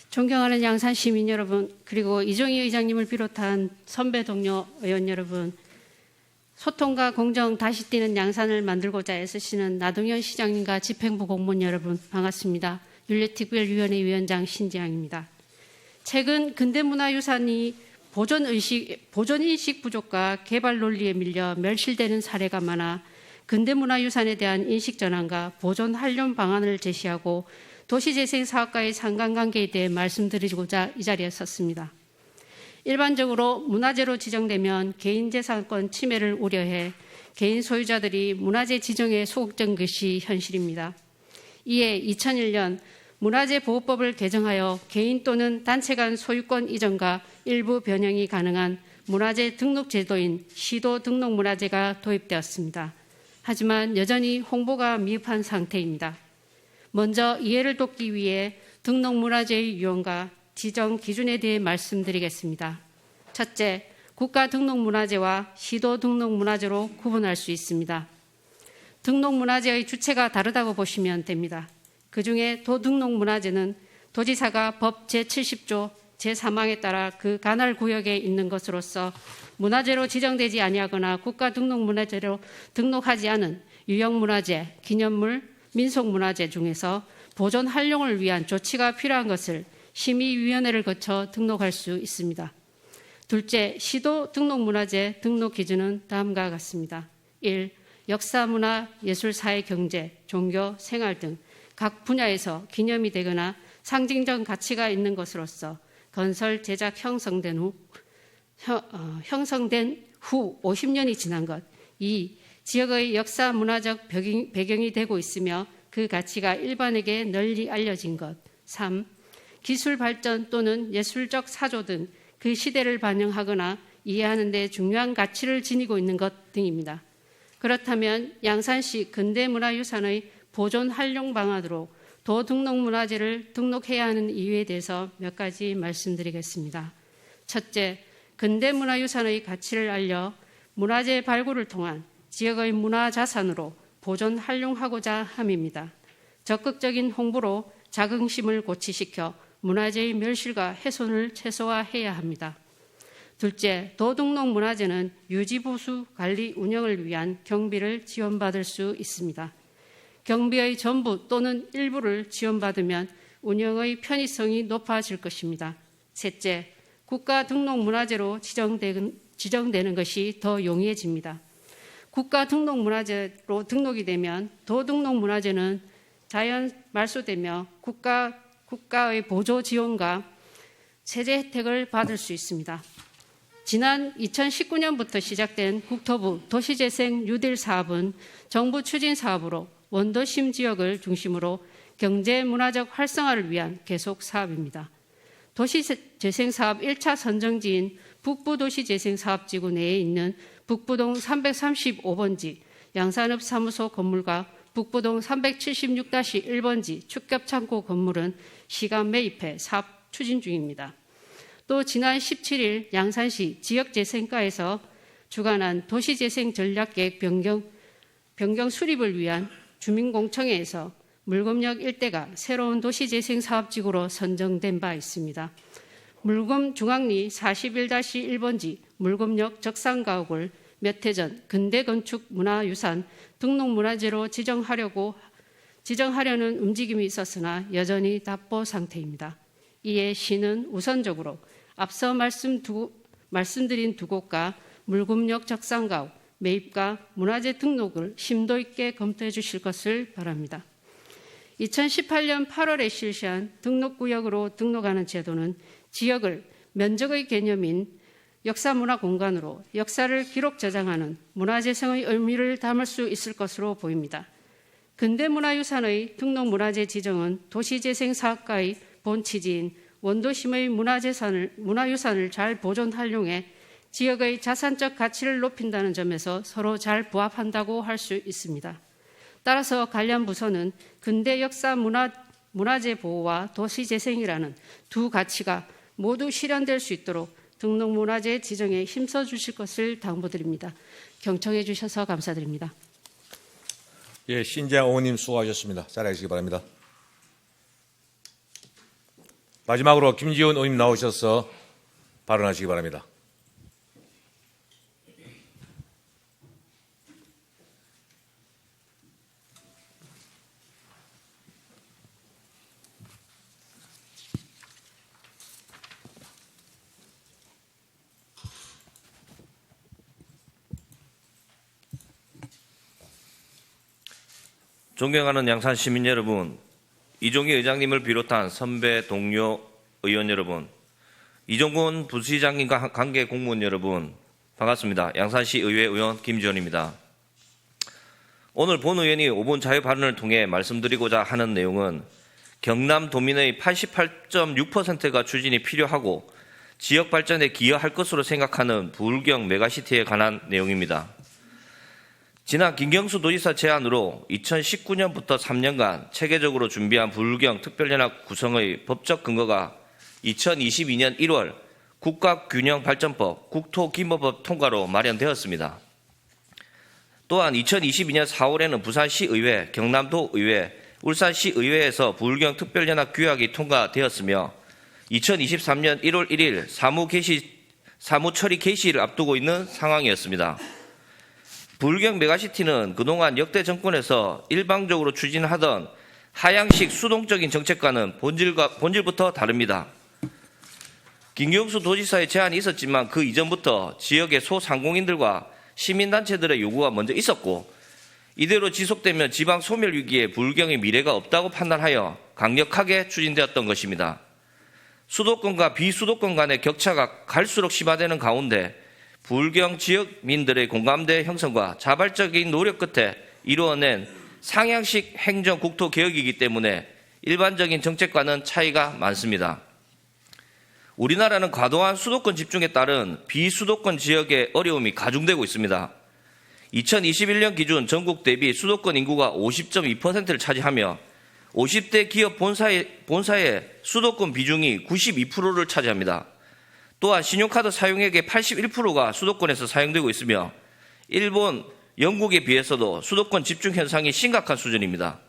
존경하는 양산 시민 여러분, 그리고 이종희 의장님을 비롯한 선배 동료 의원 여러분, 소통과 공정 다시 뛰는 양산을 만들고자 애쓰시는 나동현 시장님과 집행부 공무원 여러분 반갑습니다. 윤리특별위원회 위원장 신재양입니다. 최근 근대문화유산이 보존인식 부족과 개발 논리에 밀려 멸실되는 사례가 많아 근대문화유산에 대한 인식 전환과 보존 활용 방안을 제시하고 도시재생 사업과의 상관관계에 대해 말씀드리고자 이 자리에 섰습니다. 일반적으로 문화재로 지정되면 개인재산권 침해를 우려해 개인 소유자들이 문화재 지정에 소극된 것이 현실입니다. 이에 2001년 문화재보호법을 개정하여 개인 또는 단체 간 소유권 이전과 일부 변형이 가능한 문화재 등록 제도인 시도 등록 문화재가 도입되었습니다. 하지만 여전히 홍보가 미흡한 상태입니다. 먼저 이해를 돕기 위해 등록문화재의 유형과 지정 기준에 대해 말씀드리겠습니다. 첫째, 국가등록문화재와 시도등록문화재로 구분할 수 있습니다. 등록문화재의 주체가 다르다고 보시면 됩니다. 그중에 도등록문화재는 도지사가 법 제70조 제3항에 따라 그 관할 구역에 있는 것으로서 문화재로 지정되지 아니하거나 국가등록문화재로 등록하지 않은 유형문화재, 기념물, 민속문화재 중에서 보존 활용을 위한 조치가 필요한 것을 심의위원회를 거쳐 등록할 수 있습니다. 둘째, 시도 등록문화재 등록 기준은 다음과 같습니다. 1. 역사, 문화, 예술, 사회, 경제, 종교, 생활 등 각 분야에서 기념이 되거나 상징적 가치가 있는 것으로서 건설, 제작, 형성된 후 50년이 지난 것. 2. 지역의 역사, 문화적 배경이 되고 있으며 그 가치가 일반에게 널리 알려진 것. 3. 기술 발전 또는 예술적 사조 등 그 시대를 반영하거나 이해하는 데 중요한 가치를 지니고 있는 것 등입니다. 그렇다면 양산시 근대문화유산의 보존 활용 방안으로 도등록문화재를 등록해야 하는 이유에 대해서 몇 가지 말씀드리겠습니다. 첫째, 근대문화유산의 가치를 알려 문화재 발굴을 통한 지역의 문화자산으로 보존 활용하고자 함입니다. 적극적인 홍보로 자긍심을 고취시켜 문화재의 멸실과 훼손을 최소화해야 합니다. 둘째, 도등록문화재는 유지보수, 관리, 운영을 위한 경비를 지원받을 수 있습니다. 경비의 전부 또는 일부를 지원받으면 운영의 편의성이 높아질 것입니다. 셋째, 국가등록문화재로 지정되는 것이 더 용이해집니다. 국가등록문화재로 등록이 되면 도등록문화재는 자연 말소되며 국가의 보조 지원과 세제 혜택을 받을 수 있습니다. 지난 2019년부터 시작된 국토부 도시재생 뉴딜 사업은 정부 추진 사업으로 원도심 지역을 중심으로 경제문화적 활성화를 위한 계속 사업입니다. 도시재생사업 1차 선정지인 북부도시재생사업지구 내에 있는 북부동 335번지 양산업사무소 건물과 북부동 376-1번지 축협창고 건물은 시간 매입해 사업 추진 중입니다. 또 지난 17일 양산시 지역재생과에서 주관한 도시재생 전략계획 변경 수립을 위한 주민공청회에서 물금역 일대가 새로운 도시재생 사업지구로 선정된 바 있습니다. 물금 중앙리 41-1번지 물금역 적산가옥을 몇 해 전 근대건축 문화유산 등록문화재로 지정하려는 움직임이 있었으나 여전히 답보 상태입니다. 이에 시는 우선적으로 앞서 말씀드린 두 곳과 물금역 적산가옥 매입과 문화재 등록을 심도 있게 검토해 주실 것을 바랍니다. 2018년 8월에 실시한 등록구역으로 등록하는 제도는 지역을 면적의 개념인 역사문화 공간으로 역사를 기록 저장하는 문화재성의 의미를 담을 수 있을 것으로 보입니다. 근대문화유산의 등록문화재 지정은 도시재생사업과의 본 취지인 원도심의 문화유산을 잘 보존 활용해 지역의 자산적 가치를 높인다는 점에서 서로 잘 부합한다고 할 수 있습니다. 따라서 관련 부서는 근대 역사 문화재 보호와 도시재생이라는 두 가치가 모두 실현될 수 있도록 등록문화재 지정에 힘써 주실 것을 당부드립니다. 경청해 주셔서 감사드립니다. 예, 신재영 의원님 수고하셨습니다. 자리하시기 바랍니다. 마지막으로 김지원 의원님 나오셔서 발언하시기 바랍니다. 존경하는 양산 시민 여러분, 이종희 의장님을 비롯한 선배 동료 의원 여러분, 이종근 부시장님과 관계 공무원 여러분, 반갑습니다. 양산시 의회 의원 김지원입니다. 오늘 본 의원이 5분 자유 발언을 통해 말씀드리고자 하는 내용은 경남도민의 88.6%가 추진이 필요하고 지역 발전에 기여할 것으로 생각하는 부울경 메가시티에 관한 내용입니다. 지난 김경수 도지사 제안으로 2019년부터 3년간 체계적으로 준비한 부울경 특별연합 구성의 법적 근거가 2022년 1월 국가균형발전법, 국토기본법 통과로 마련되었습니다. 또한 2022년 4월에는 부산시의회, 경남도의회, 울산시의회에서 부울경 특별연합 규약이 통과되었으며 2023년 1월 1일 사무 처리 개시를 앞두고 있는 상황이었습니다. 부울경 메가시티는 그동안 역대 정권에서 일방적으로 추진하던 하향식 수동적인 정책과는 본질부터 다릅니다. 김경수 도지사의 제안이 있었지만 그 이전부터 지역의 소상공인들과 시민단체들의 요구가 먼저 있었고 이대로 지속되면 지방 소멸 위기에 부울경의 미래가 없다고 판단하여 강력하게 추진되었던 것입니다. 수도권과 비수도권 간의 격차가 갈수록 심화되는 가운데 부울경 지역민들의 공감대 형성과 자발적인 노력 끝에 이루어낸 상향식 행정 국토 개혁이기 때문에 일반적인 정책과는 차이가 많습니다. 우리나라는 과도한 수도권 집중에 따른 비수도권 지역의 어려움이 가중되고 있습니다. 2021년 기준 전국 대비 수도권 인구가 50.2%를 차지하며 50대 기업 본사의 수도권 비중이 92%를 차지합니다. 또한 신용카드 사용액의 81%가 수도권에서 사용되고 있으며 일본, 영국에 비해서도 수도권 집중 현상이 심각한 수준입니다.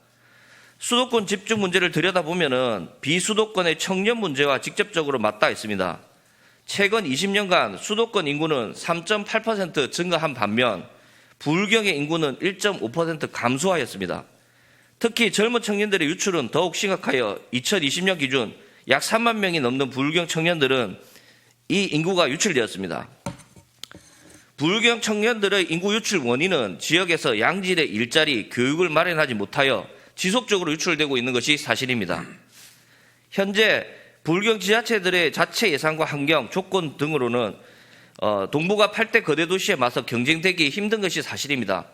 수도권 집중 문제를 들여다보면 비수도권의 청년 문제와 직접적으로 맞닿아 있습니다. 최근 20년간 수도권 인구는 3.8% 증가한 반면 부울경의 인구는 1.5% 감소하였습니다. 특히 젊은 청년들의 유출은 더욱 심각하여 2020년 기준 약 3만 명이 넘는 부울경 청년들은 이 인구가 유출되었습니다. 부울경 청년들의 인구 유출 원인은 지역에서 양질의 일자리, 교육을 마련하지 못하여 지속적으로 유출되고 있는 것이 사실입니다. 현재 부울경 지자체들의 자체 예산과 환경, 조건 등으로는 동북아 8대 거대 도시에 맞서 경쟁되기 힘든 것이 사실입니다.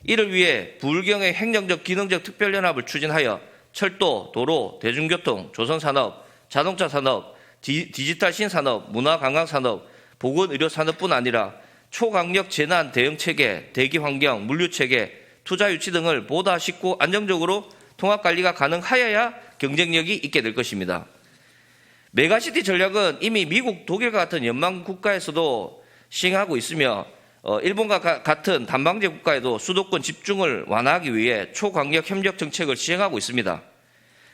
이를 위해 부울경의 행정적, 기능적 특별연합을 추진하여 철도, 도로, 대중교통, 조선산업, 자동차 산업, 디지털 신산업, 문화관광산업, 보건의료산업뿐 아니라 초강력 재난 대응체계, 대기환경, 물류체계, 투자유치 등을 보다 쉽고 안정적으로 통합관리가 가능하여야 경쟁력이 있게 될 것입니다. 메가시티 전략은 이미 미국, 독일과 같은 연방 국가에서도 시행하고 있으며 일본과 같은 단방제 국가에도 수도권 집중을 완화하기 위해 초강력 협력 정책을 시행하고 있습니다.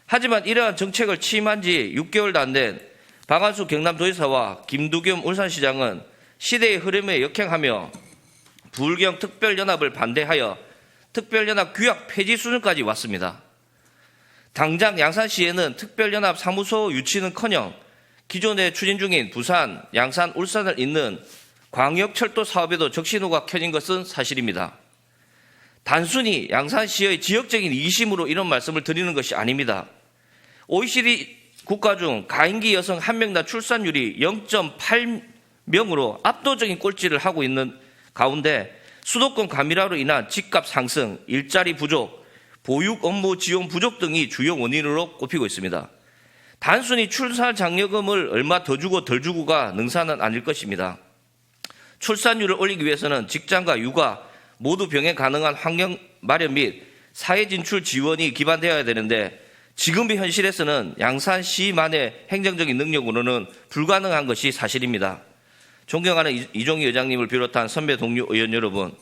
하지만 이러한 정책을 취임한 지 6개월도 안 된 박한수 경남도지사와 김두겸 울산시장은 시대의 흐름에 역행하며 부울경 특별연합을 반대하여 특별연합 규약 폐지 수준까지 왔습니다. 당장 양산시에는 특별연합 사무소 유치는커녕 기존에 추진 중인 부산, 양산, 울산을 잇는 광역철도 사업에도 적신호가 켜진 것은 사실입니다. 단순히 양산시의 지역적인 이기심으로 이런 말씀을 드리는 것이 아닙니다. OECD 국가 중 가임기 여성 1명당 출산율이 0.8명으로 압도적인 꼴찌를 하고 있는 가운데 수도권 과밀화로 인한 집값 상승, 일자리 부족, 보육 업무 지원 부족 등이 주요 원인으로 꼽히고 있습니다. 단순히 출산 장려금을 얼마 더 주고 덜 주고가 능사는 아닐 것입니다. 출산율을 올리기 위해서는 직장과 육아 모두 병행 가능한 환경 마련 및 사회 진출 지원이 기반되어야 되는데 지금의 현실에서는 양산시만의 행정적인 능력으로는 불가능한 것이 사실입니다. 존경하는 이종희 의장님을 비롯한 선배 동료 의원 여러분,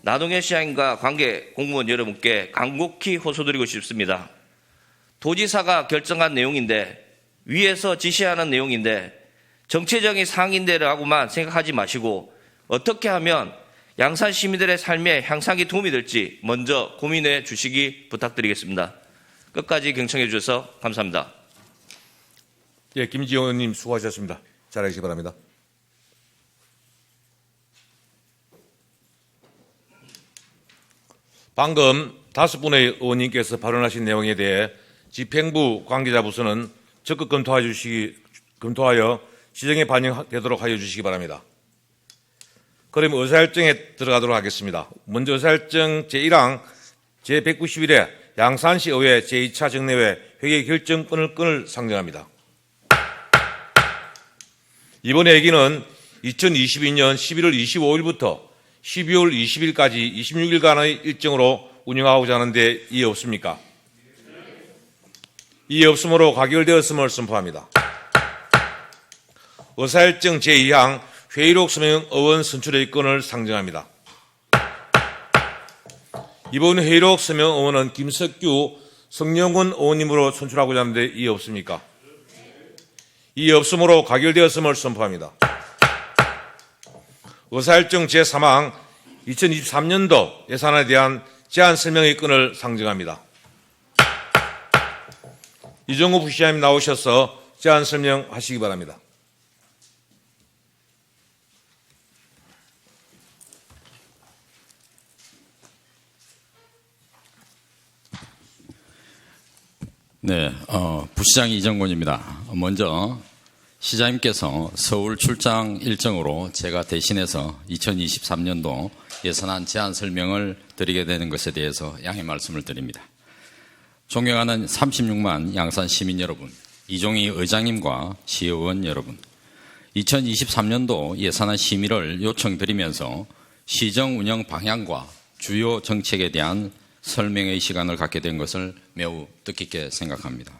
나동현 시장님과 관계 공무원 여러분께 간곡히 호소드리고 싶습니다. 도지사가 결정한 내용인데, 위에서 지시하는 내용인데 정체적인 상인대라고만 생각하지 마시고 어떻게 하면 양산 시민들의 삶의 향상에 도움이 될지 먼저 고민해 주시기 부탁드리겠습니다. 끝까지 경청해 주셔서 감사합니다. 예, 김지영 의원님 수고하셨습니다. 잘하시기 바랍니다. 방금 5분의 의원님께서 발언하신 내용에 대해 집행부 관계자 부서는 적극 검토하여 시정에 반영되도록 하여 주시기 바랍니다. 그럼 의사일정에 들어가도록 하겠습니다. 먼저 의사일정 제1항 제191회 양산시 의회 제2차 정례회 회계 결정권을 상정합니다. 이번 회기는 2022년 11월 25일부터 12월 20일까지 26일간의 일정으로 운영하고자 하는데 이해 없습니까? 이해 없으므로 가결되었음을 선포합니다. 의사일정 제2항 회의록 서명 의원 선출의 건을 상정합니다. 이번 회의록 서명 의원은 김석규, 성영훈 의원님으로 선출하고자 하는데 이해 없습니까? 이해 없으므로 가결되었음을 선포합니다. 의사일정 제3항 2023년도 예산에 대한 제안 설명의 건을 상정합니다. 이종우 부시장님 나오셔서 제안 설명하시기 바랍니다. 네, 부시장 이정곤입니다. 먼저 시장님께서 서울 출장 일정으로 제가 대신해서 2023년도 예산안 제안 설명을 드리게 되는 것에 대해서 양해 말씀을 드립니다. 존경하는 36만 양산 시민 여러분, 이종희 의장님과 시의원 여러분, 2023년도 예산안 심의를 요청드리면서 시정 운영 방향과 주요 정책에 대한 설명의 시간을 갖게 된 것을 매우 뜻깊게 생각합니다.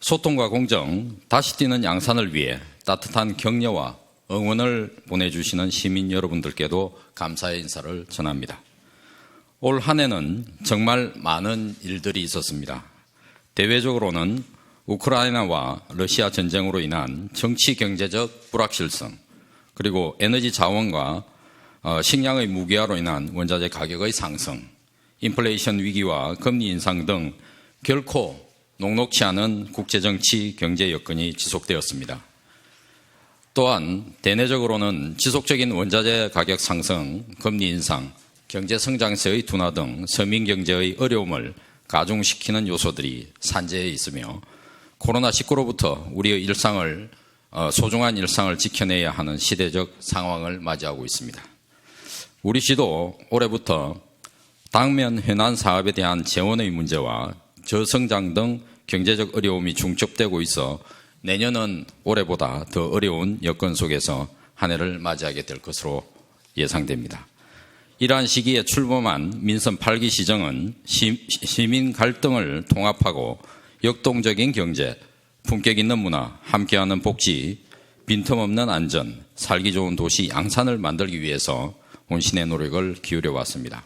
소통과 공정, 다시 뛰는 양산을 위해 따뜻한 격려와 응원을 보내주시는 시민 여러분들께도 감사의 인사를 전합니다. 올 한 해는 정말 많은 일들이 있었습니다. 대외적으로는 우크라이나와 러시아 전쟁으로 인한 정치 경제적 불확실성, 그리고 에너지 자원과 식량의 무기화로 인한 원자재 가격의 상승, 인플레이션 위기와 금리 인상 등 결코 녹록치 않은 국제정치 경제 여건이 지속되었습니다. 또한 대내적으로는 지속적인 원자재 가격 상승, 금리 인상, 경제 성장세의 둔화 등 서민 경제의 어려움을 가중시키는 요소들이 산재해 있으며 코로나19로부터 우리의 일상을 소중한 일상을 지켜내야 하는 시대적 상황을 맞이하고 있습니다. 우리 시도 올해부터 당면 현안 사업에 대한 재원의 문제와 저성장 등 경제적 어려움이 중첩되고 있어 내년은 올해보다 더 어려운 여건 속에서 한 해를 맞이하게 될 것으로 예상됩니다. 이러한 시기에 출범한 민선 8기 시정은 시민 갈등을 통합하고 역동적인 경제, 품격 있는 문화, 함께하는 복지, 빈틈없는 안전, 살기 좋은 도시 양산을 만들기 위해서 혼신의 노력을 기울여 왔습니다.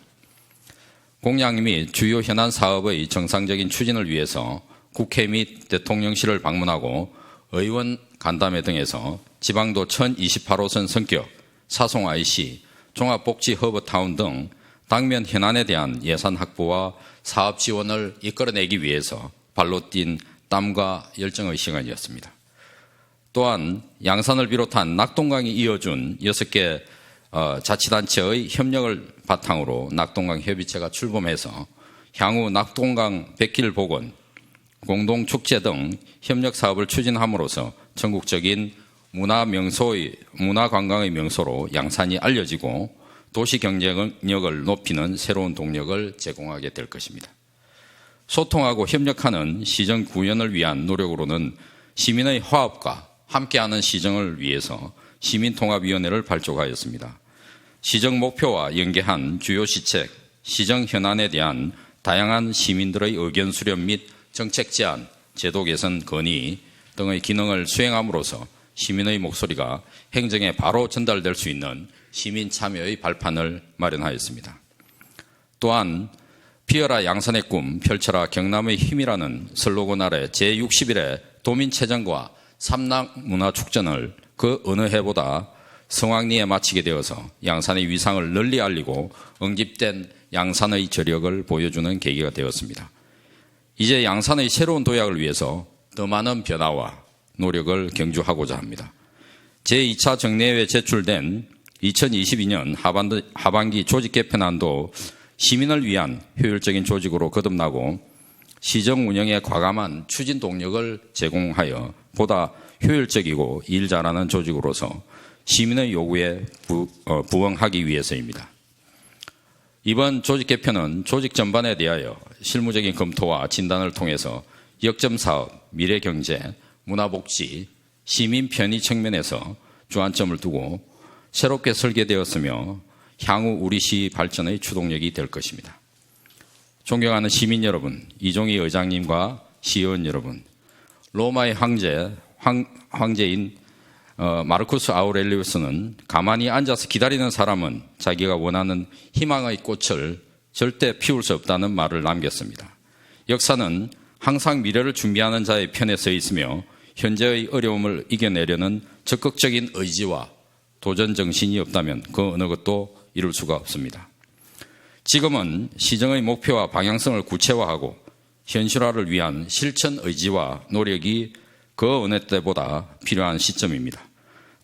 공약 및 주요 현안 사업의 정상적인 추진을 위해서 국회 및 대통령실을 방문하고 의원 간담회 등에서 지방도 1028호선 성격, 사송 IC, 종합복지 허브타운 등 당면 현안에 대한 예산 확보와 사업 지원을 이끌어내기 위해서 발로 뛴 땀과 열정의 시간이었습니다. 또한 양산을 비롯한 낙동강이 이어준 6개 자치단체의 협력을 바탕으로 낙동강 협의체가 출범해서 향후 낙동강 백길 복원, 공동축제 등 협력 사업을 추진함으로써 전국적인 문화관광의 명소로 양산이 알려지고 도시 경쟁력을 높이는 새로운 동력을 제공하게 될 것입니다. 소통하고 협력하는 시정 구현을 위한 노력으로는 시민의 화합과 함께하는 시정을 위해서 시민통합위원회를 발족하였습니다. 시정 목표와 연계한 주요 시책, 시정 현안에 대한 다양한 시민들의 의견 수렴 및 정책 제안, 제도 개선 건의 등의 기능을 수행함으로써 시민의 목소리가 행정에 바로 전달될 수 있는 시민 참여의 발판을 마련하였습니다. 또한 피어라 양산의 꿈, 펼쳐라 경남의 힘이라는 슬로건 아래 제61회 도민체전과 삼락문화축전을 그 어느 해보다 성황리에 마치게 되어서 양산의 위상을 널리 알리고 응집된 양산의 저력을 보여주는 계기가 되었습니다. 이제 양산의 새로운 도약을 위해서 더 많은 변화와 노력을 경주하고자 합니다. 제2차 정례회에 제출된 2022년 하반기 조직 개편안도 시민을 위한 효율적인 조직으로 거듭나고 시정 운영에 과감한 추진 동력을 제공하여 보다 효율적이고 일 잘하는 조직으로서 시민의 요구에 부응하기 위해서입니다. 이번 조직 개편은 조직 전반에 대하여 실무적인 검토와 진단을 통해서 역점 사업, 미래 경제, 문화복지, 시민 편의 측면에서 주안점을 두고 새롭게 설계되었으며 향후 우리 시 발전의 추동력이 될 것입니다. 존경하는 시민 여러분, 이종희 의장님과 시의원 여러분, 로마의 황제인 마르쿠스 아우렐리우스는 가만히 앉아서 기다리는 사람은 자기가 원하는 희망의 꽃을 절대 피울 수 없다는 말을 남겼습니다. 역사는 항상 미래를 준비하는 자의 편에 서 있으며 현재의 어려움을 이겨내려는 적극적인 의지와 도전 정신이 없다면 그 어느 것도 이룰 수가 없습니다. 지금은 시정의 목표와 방향성을 구체화하고 현실화를 위한 실천 의지와 노력이 그 어느 때보다 필요한 시점입니다.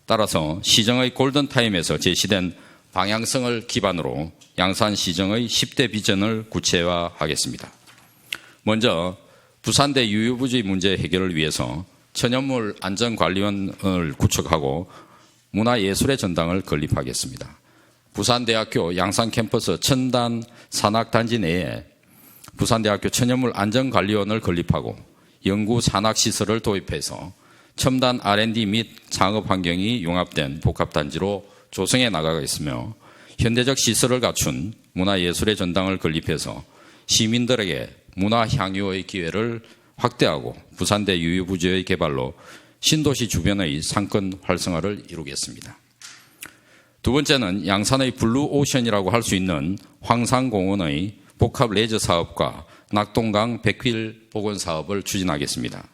따라서 시정의 골든타임에서 제시된 방향성을 기반으로 양산시정의 10대 비전을 구체화하겠습니다. 먼저 부산대 유유부지 문제 해결을 위해서 천연물 안전관리원을 구축하고 문화예술의 전당을 건립하겠습니다. 부산대학교 양산캠퍼스 첨단 산학단지 내에 부산대학교 천연물 안전관리원을 건립하고 연구 산학시설을 도입해서 첨단 R&D 및 창업 환경이 융합된 복합단지로 조성해 나가겠으며 현대적 시설을 갖춘 문화예술의 전당을 건립해서 시민들에게 문화 향유의 기회를 확대하고 부산대 유유부지의 개발로 신도시 주변의 상권 활성화를 이루겠습니다. 두 번째는 양산의 블루오션이라고 할 수 있는 황산공원의 복합 레저 사업과 낙동강 백휠 복원 사업을 추진하겠습니다.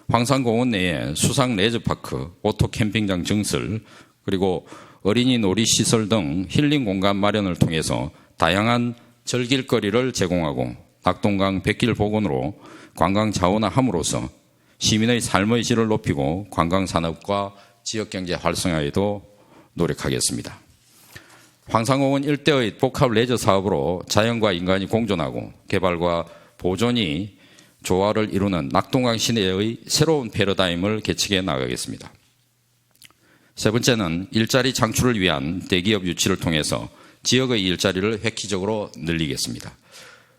황산공원 내에 수상 레저파크, 오토 캠핑장 증설, 그리고 어린이 놀이시설 등 힐링 공간 마련을 통해서 다양한 즐길거리를 제공하고 낙동강 백길 복원으로 관광 자원화함으로써 시민의 삶의 질을 높이고 관광산업과 지역경제 활성화에도 노력하겠습니다. 황산공원 일대의 복합 레저 사업으로 자연과 인간이 공존하고 개발과 보존이 조화를 이루는 낙동강 시내의 새로운 패러다임을 개척해 나가겠습니다. 세 번째는 일자리 창출을 위한 대기업 유치를 통해서 지역의 일자리를 획기적으로 늘리겠습니다.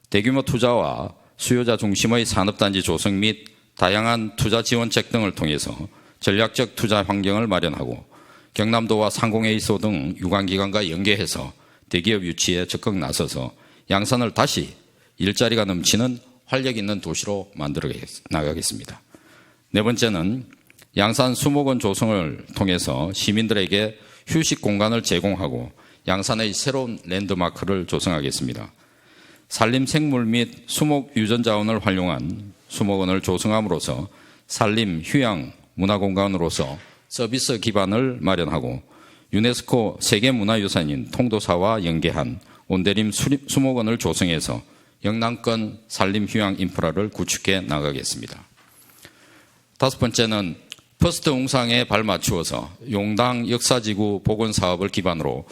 대규모 투자와 수요자 중심의 산업단지 조성 및 다양한 투자 지원책 등을 통해서 전략적 투자 환경을 마련하고 경남도와 상공회의소 등 유관기관과 연계해서 대기업 유치에 적극 나서서 양산을 다시 일자리가 넘치는 활력 있는 도시로 만들어 나가겠습니다. 네 번째는 양산 수목원 조성을 통해서 시민들에게 휴식 공간을 제공하고 양산의 새로운 랜드마크를 조성하겠습니다. 산림 생물 및 수목 유전 자원을 활용한 수목원을 조성함으로써 산림, 휴양, 문화공간으로서 서비스 기반을 마련하고 유네스코 세계문화유산인 통도사와 연계한 온대림 수목원을 조성해서 영남권 산림 휴양 인프라를 구축해 나가겠습니다. 다섯 번째는 퍼스트 웅상에 발맞추어서 용당 역사지구 복원 사업을 기반으로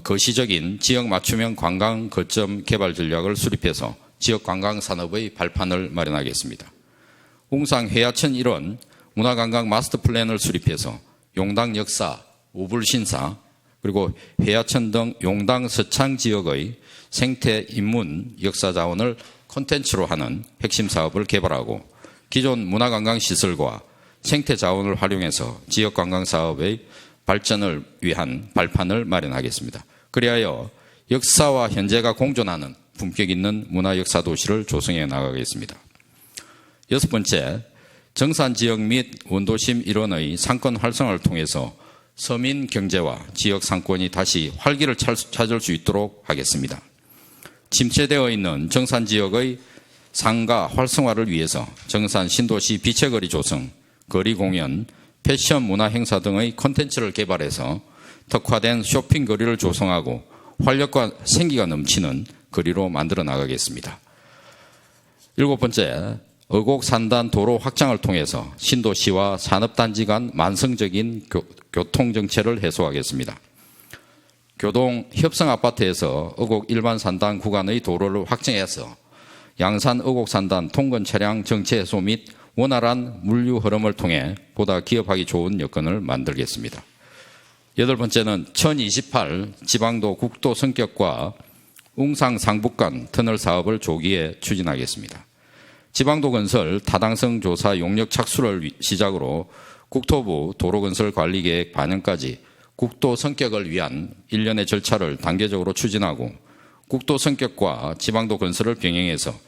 거시적인 지역 맞춤형 관광 거점 개발 전략을 수립해서 지역 관광 산업의 발판을 마련하겠습니다. 웅상 해야천 일원 문화관광 마스터 플랜을 수립해서 용당 역사, 우불신사, 그리고 해야천 등 용당 서창 지역의 생태 인문 역사 자원을 콘텐츠로 하는 핵심 사업을 개발하고 기존 문화관광시설과 생태 자원을 활용해서 지역 관광 사업의 발전을 위한 발판을 마련하겠습니다. 그리하여 역사와 현재가 공존하는 품격 있는 문화 역사 도시를 조성해 나가겠습니다. 6번째, 정산 지역 및 원도심 일원의 상권 활성화를 통해서 서민 경제와 지역 상권이 다시 활기를 찾을 수 있도록 하겠습니다. 침체되어 있는 정산 지역의 상가 활성화를 위해서 정산 신도시 빛의 거리 조성, 거리 공연, 패션 문화 행사 등의 콘텐츠를 개발해서 특화된 쇼핑 거리를 조성하고 활력과 생기가 넘치는 거리로 만들어 나가겠습니다. 7번째, 어곡산단 도로 확장을 통해서 신도시와 산업단지 간 만성적인 교통정체를 해소하겠습니다. 교동 협성아파트에서 어곡 일반산단 구간의 도로를 확장해서 양산 어곡산단 통근 차량 정체 해소 및 원활한 물류 흐름을 통해 보다 기업하기 좋은 여건을 만들겠습니다. 8번째는 1028 지방도 국도 성격과 웅상 상북간 터널 사업을 조기에 추진하겠습니다. 지방도 건설 타당성 조사 용역 착수를 시작으로 국토부 도로건설 관리계획 반영까지 국도 성격을 위한 일련의 절차를 단계적으로 추진하고 국도 성격과 지방도 건설을 병행해서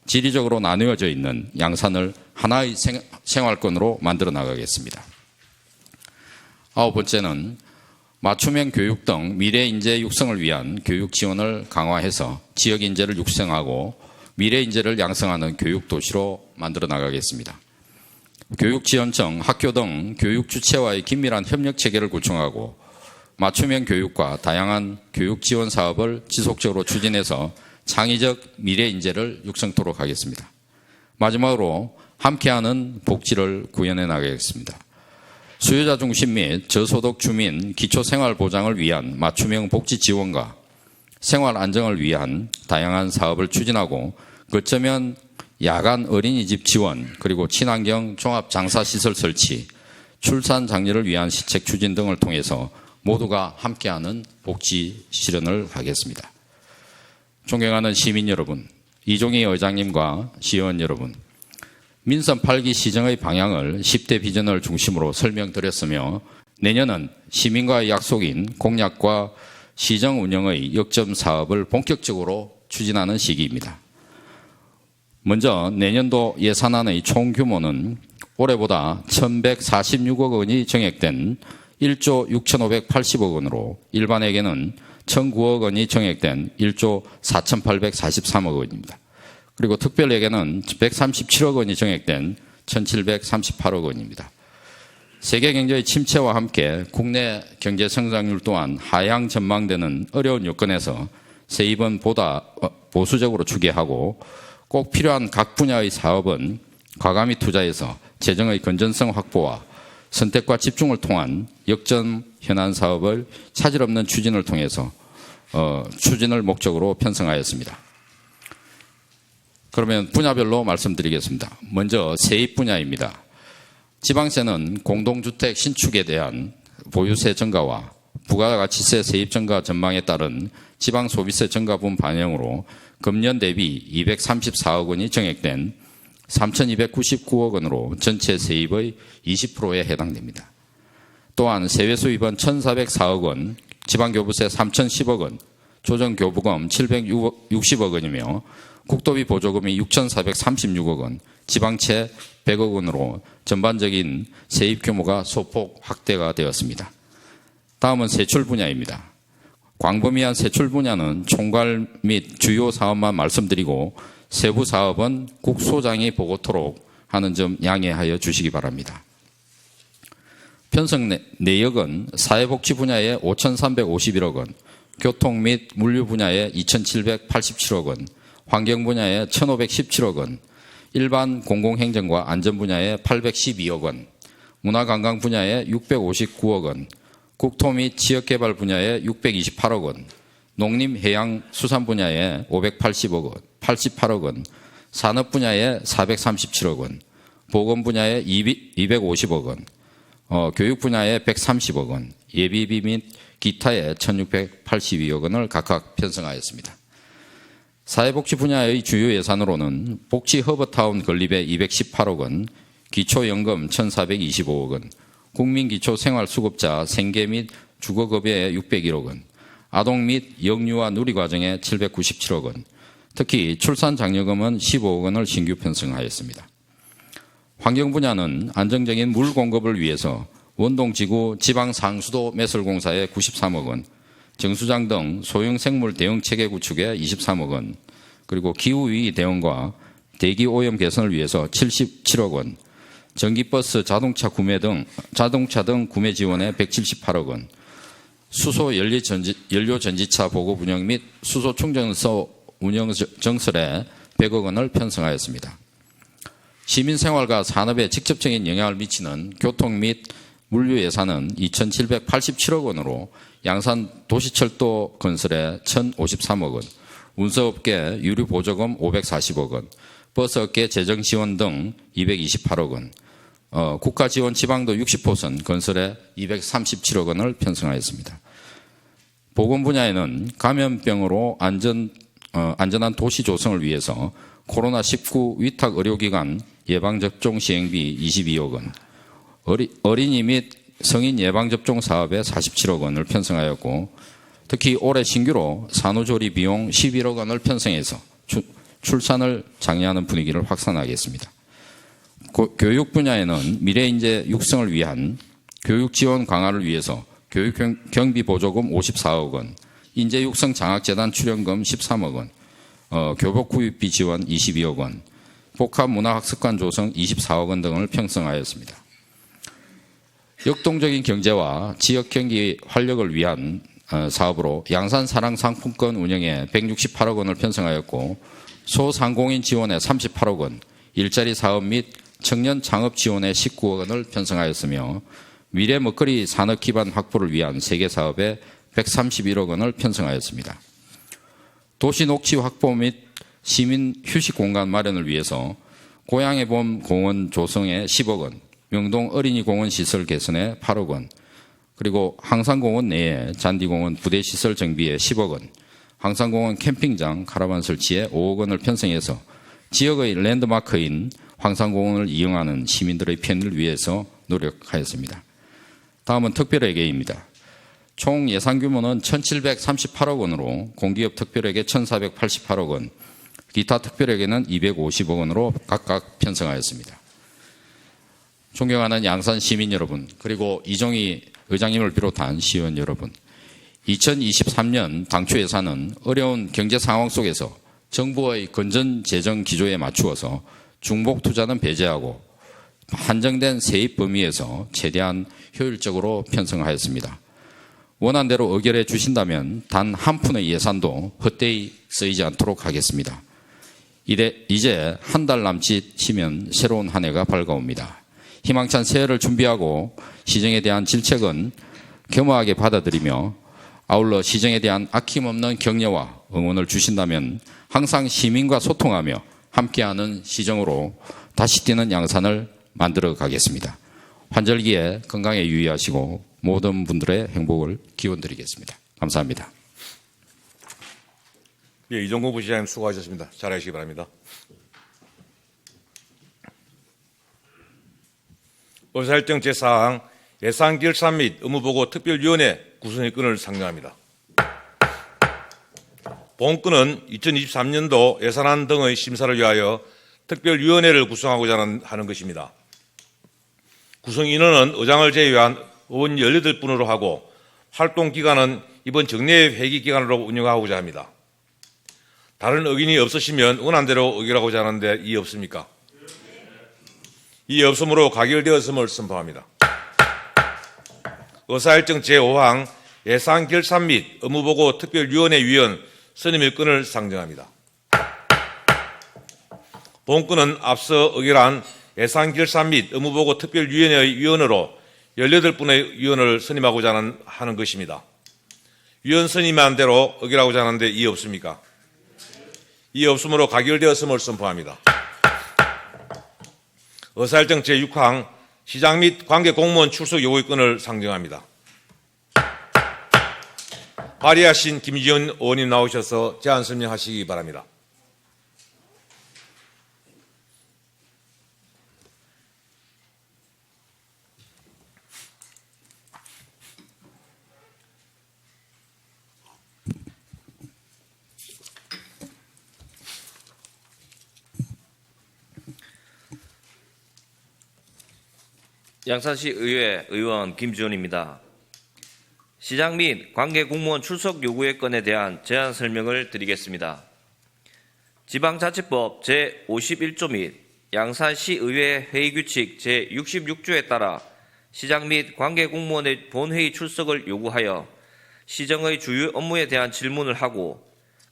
지리적으로 나누어져 있는 양산을 하나의 생활권으로 만들어 나가겠습니다. 9번째는 맞춤형 교육 등 미래 인재 육성을 위한 교육 지원을 강화해서 지역 인재를 육성하고 미래 인재를 양성하는 교육 도시로 만들어 나가겠습니다. 교육지원청, 학교 등 교육 주체와의 긴밀한 협력 체계를 구축하고 맞춤형 교육과 다양한 교육 지원 사업을 지속적으로 추진해서 창의적 미래 인재를 육성토록 하겠습니다. 마지막으로 함께하는 복지를 구현해 나가겠습니다. 수요자 중심 및 저소득 주민 기초생활보장을 위한 맞춤형 복지 지원과 생활 안정을 위한 다양한 사업을 추진하고 거점면 야간 어린이집 지원 그리고 친환경 종합장사시설 설치, 출산 장려를 위한 시책 추진 등을 통해서 모두가 함께하는 복지 실현을 하겠습니다. 존경하는 시민 여러분, 이종희 의장님과 시의원 여러분, 민선 8기 시정의 방향을 10대 비전을 중심으로 설명드렸으며 내년은 시민과의 약속인 공약과 시정 운영의 역점 사업을 본격적으로 추진하는 시기입니다. 먼저 내년도 예산안의 총 규모는 올해보다 1,146억 원이 정액된 1조 6,580억 원으로 일반에게는 1,009억 원이 정액된 1조 4,843억 원입니다. 그리고 특별에게는 137억 원이 정액된 1,738억 원입니다. 세계 경제의 침체와 함께 국내 경제 성장률 또한 하향 전망되는 어려운 여건에서 세입은 보다 보수적으로 추계하고 꼭 필요한 각 분야의 사업은 과감히 투자해서 재정의 건전성 확보와 선택과 집중을 통한 역점 현안 사업을 차질 없는 추진을 통해서 추진을 목적으로 편성하였습니다. 그러면 분야별로 말씀드리겠습니다. 먼저 세입 분야입니다. 지방세는 공동주택 신축에 대한 보유세 증가와 부가가치세 세입 증가 전망에 따른 지방소비세 증가분 반영으로 금년 대비 234억 원이 정액된 3,299억 원으로 전체 세입의 20%에 해당됩니다. 또한 세외 수입은 1,404억 원, 지방교부세 3,010억 원, 조정교부금 760억 원이며 국도비 보조금이 6,436억 원, 지방채 100억 원으로 전반적인 세입 규모가 소폭 확대가 되었습니다. 다음은 세출 분야입니다. 광범위한 세출 분야는 총괄 및 주요 사업만 말씀드리고 세부 사업은 국소장이 보고토록 하는 점 양해하여 주시기 바랍니다. 편성 내역은 사회복지 분야에 5,351억 원, 교통 및 물류 분야에 2,787억 원, 환경 분야에 1,517억 원, 일반 공공행정과 안전 분야에 812억 원, 문화관광 분야에 659억 원, 국토 및 지역개발 분야에 628억 원, 농림해양수산 분야에 580억 원, 88억 원, 산업 분야에 437억 원, 보건 분야에 250억 원, 교육 분야에 130억 원, 예비비 및 기타에 1,682억 원을 각각 편성하였습니다. 사회복지 분야의 주요 예산으로는 복지 허브타운 건립에 218억 원, 기초연금 1,425억 원, 국민기초생활수급자 생계 및 주거급여에 601억 원, 아동 및 영유아 누리과정에 797억 원, 특히 출산 장려금은 15억 원을 신규 편성하였습니다. 환경 분야는 안정적인 물 공급을 위해서 원동지구 지방상수도 매설공사에 93억 원, 정수장 등 소형 생물 대응 체계 구축에 23억 원, 그리고 기후위기 대응과 대기 오염 개선을 위해서 77억 원, 전기버스 자동차 등 구매 지원에 178억 원, 수소 연료 전지차 보급 운영 및 수소 충전소 운영 정설에 100억 원을 편성하였습니다. 시민 생활과 산업에 직접적인 영향을 미치는 교통 및 물류 예산은 2,787억 원으로 양산 도시철도 건설에 1,053억 원, 운수업계 유류 보조금 540억 원, 버스업계 재정 지원 등 228억 원, 국가 지원 지방도 60호선 건설에 237억 원을 편성하였습니다. 보건 분야에는 감염병으로 안전한 도시 조성을 위해서 코로나19 위탁 의료기관 예방접종 시행비 22억 원, 어린이 및 성인 예방접종 사업에 47억 원을 편성하였고, 특히 올해 신규로 산후조리 비용 11억 원을 편성해서 출산을 장려하는 분위기를 확산하겠습니다. 교육 분야에는 미래인재 육성을 위한 교육 지원 강화를 위해서 교육 경비 보조금 54억 원, 인재 육성 장학재단 출연금 13억 원, 교복 구입비 지원 22억 원, 복합 문화학습관 조성 24억 원 등을 편성하였습니다. 역동적인 경제와 지역 경기 활력을 위한 사업으로 양산 사랑 상품권 운영에 168억 원을 편성하였고, 소상공인 지원에 38억 원, 일자리 사업 및 청년 창업 지원에 19억 원을 편성하였으며, 미래 먹거리 산업 기반 확보를 위한 세계 사업에 131억 원을 편성하였습니다. 도시 녹지 확보 및 시민 휴식 공간 마련을 위해서 고향의 봄 공원 조성에 10억 원, 명동 어린이 공원 시설 개선에 8억 원, 그리고 항상공원 내에 잔디공원 부대 시설 정비에 10억 원, 항상공원 캠핑장 카라반 설치에 5억 원을 편성해서 지역의 랜드마크인 황산공원을 이용하는 시민들의 편의를 위해서 노력하였습니다. 다음은 특별회계입니다. 총 예산 규모는 1,738억 원으로 공기업 특별회계 1,488억 원, 기타 특별회계는 250억 원으로 각각 편성하였습니다. 존경하는 양산 시민 여러분, 그리고 이종희 의장님을 비롯한 시의원 여러분, 2023년 당초 예산은 어려운 경제 상황 속에서 정부의 건전 재정 기조에 맞추어서 중복 투자는 배제하고 한정된 세입 범위에서 최대한 효율적으로 편성하였습니다. 원안대로 의결해 주신다면 단 한 푼의 예산도 헛되이 쓰이지 않도록 하겠습니다. 이제 한 달 남짓이면 새로운 한 해가 밝아옵니다. 희망찬 새해를 준비하고 시정에 대한 질책은 겸허하게 받아들이며, 아울러 시정에 대한 아낌없는 격려와 응원을 주신다면 항상 시민과 소통하며 함께하는 시정으로 다시 뛰는 양산을 만들어 가겠습니다. 환절기에 건강에 유의하시고 모든 분들의 행복을 기원드리겠습니다. 감사합니다. 예, 이종구 부시장님 수고하셨습니다. 잘하시기 바랍니다. 의사일정 제4항 예산결산 및 업무보고 특별위원회 구성의 건을 상정합니다. 본건은 2023년도 예산안 등의 심사를 위하여 특별위원회를 구성하고자 하는 것입니다. 구성 인원은 의장을 제외한 의원 18분으로 하고 활동기간은 이번 정례 회기 기간으로 운영하고자 합니다. 다른 의견이 없으시면 원안대로 의결하고자 하는데 이의 없습니까? 이의 없으므로 가결되었음을 선포합니다. 의사일정 제5항 예산결산 및 업무보고 특별위원회 위원 선임의 건을 상정합니다. 본건은 앞서 의결한 예산결산 및 업무보고 특별위원회의 위원으로 18분의 위원을 선임하고자 하는 것입니다. 위원 선임한 대로 의결하고자 하는데 이의 없습니까? 이의 없으므로 가결되었음을 선포합니다. 의사일정 제6항 시장 및 관계 공무원 출석 요구의 건을 상정합니다. 발의하신 김지현 의원님 나오셔서 제안 설명하시기 바랍니다. 양산시 의회 의원 김지원입니다. 시장 및 관계 공무원 출석 요구의 건에 대한 제안 설명을 드리겠습니다. 지방자치법 제51조 및 양산시 의회 회의규칙 제66조에 따라 시장 및 관계 공무원의 본회의 출석을 요구하여 시정의 주요 업무에 대한 질문을 하고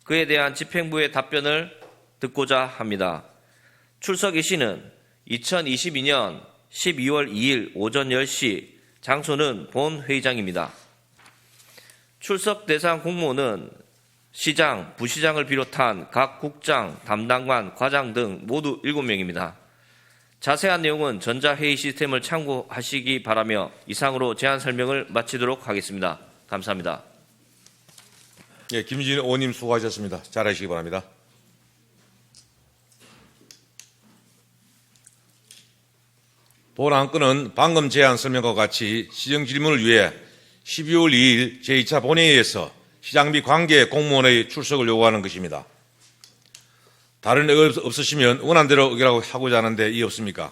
그에 대한 집행부의 답변을 듣고자 합니다. 출석 일시는 2022년 12월 2일 오전 10시, 장소는 본회의장입니다. 출석 대상 공무원은 시장, 부시장을 비롯한 각 국장, 담당관, 과장 등 모두 7명입니다. 자세한 내용은 전자회의 시스템을 참고하시기 바라며 이상으로 제안 설명을 마치도록 하겠습니다. 감사합니다. 예, 김진 의원님 수고하셨습니다. 잘하시기 바랍니다. 본 안건은 방금 제안 설명과 같이 시정 질문을 위해 12월 2일 제2차 본회의에서 시장 및 관계 공무원의 출석을 요구하는 것입니다. 다른 의견 없으시면 원안대로 의결하고자 하는데 이의 없습니까?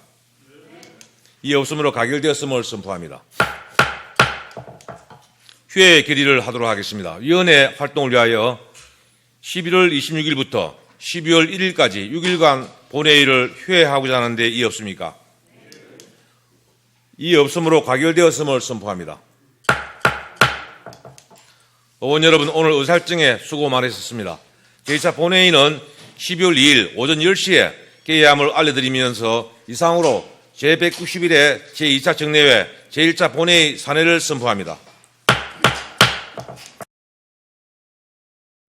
이의 없으므로 가결되었음을 선포합니다. 휴회 결의를 하도록 하겠습니다. 위원회 활동을 위하여 11월 26일부터 12월 1일까지 6일간 본회의를 휴회하고자 하는데 이의 없습니까? 이의 없으므로 가결되었음을 선포합니다. 의원 여러분, 오늘 의사일정에 수고 많으셨습니다. 제2차 본회의는 12월 2일 오전 10시에 개회함을 알려드리면서 이상으로 제191회 제2차 정례회 제1차 본회의 산회를 선포합니다.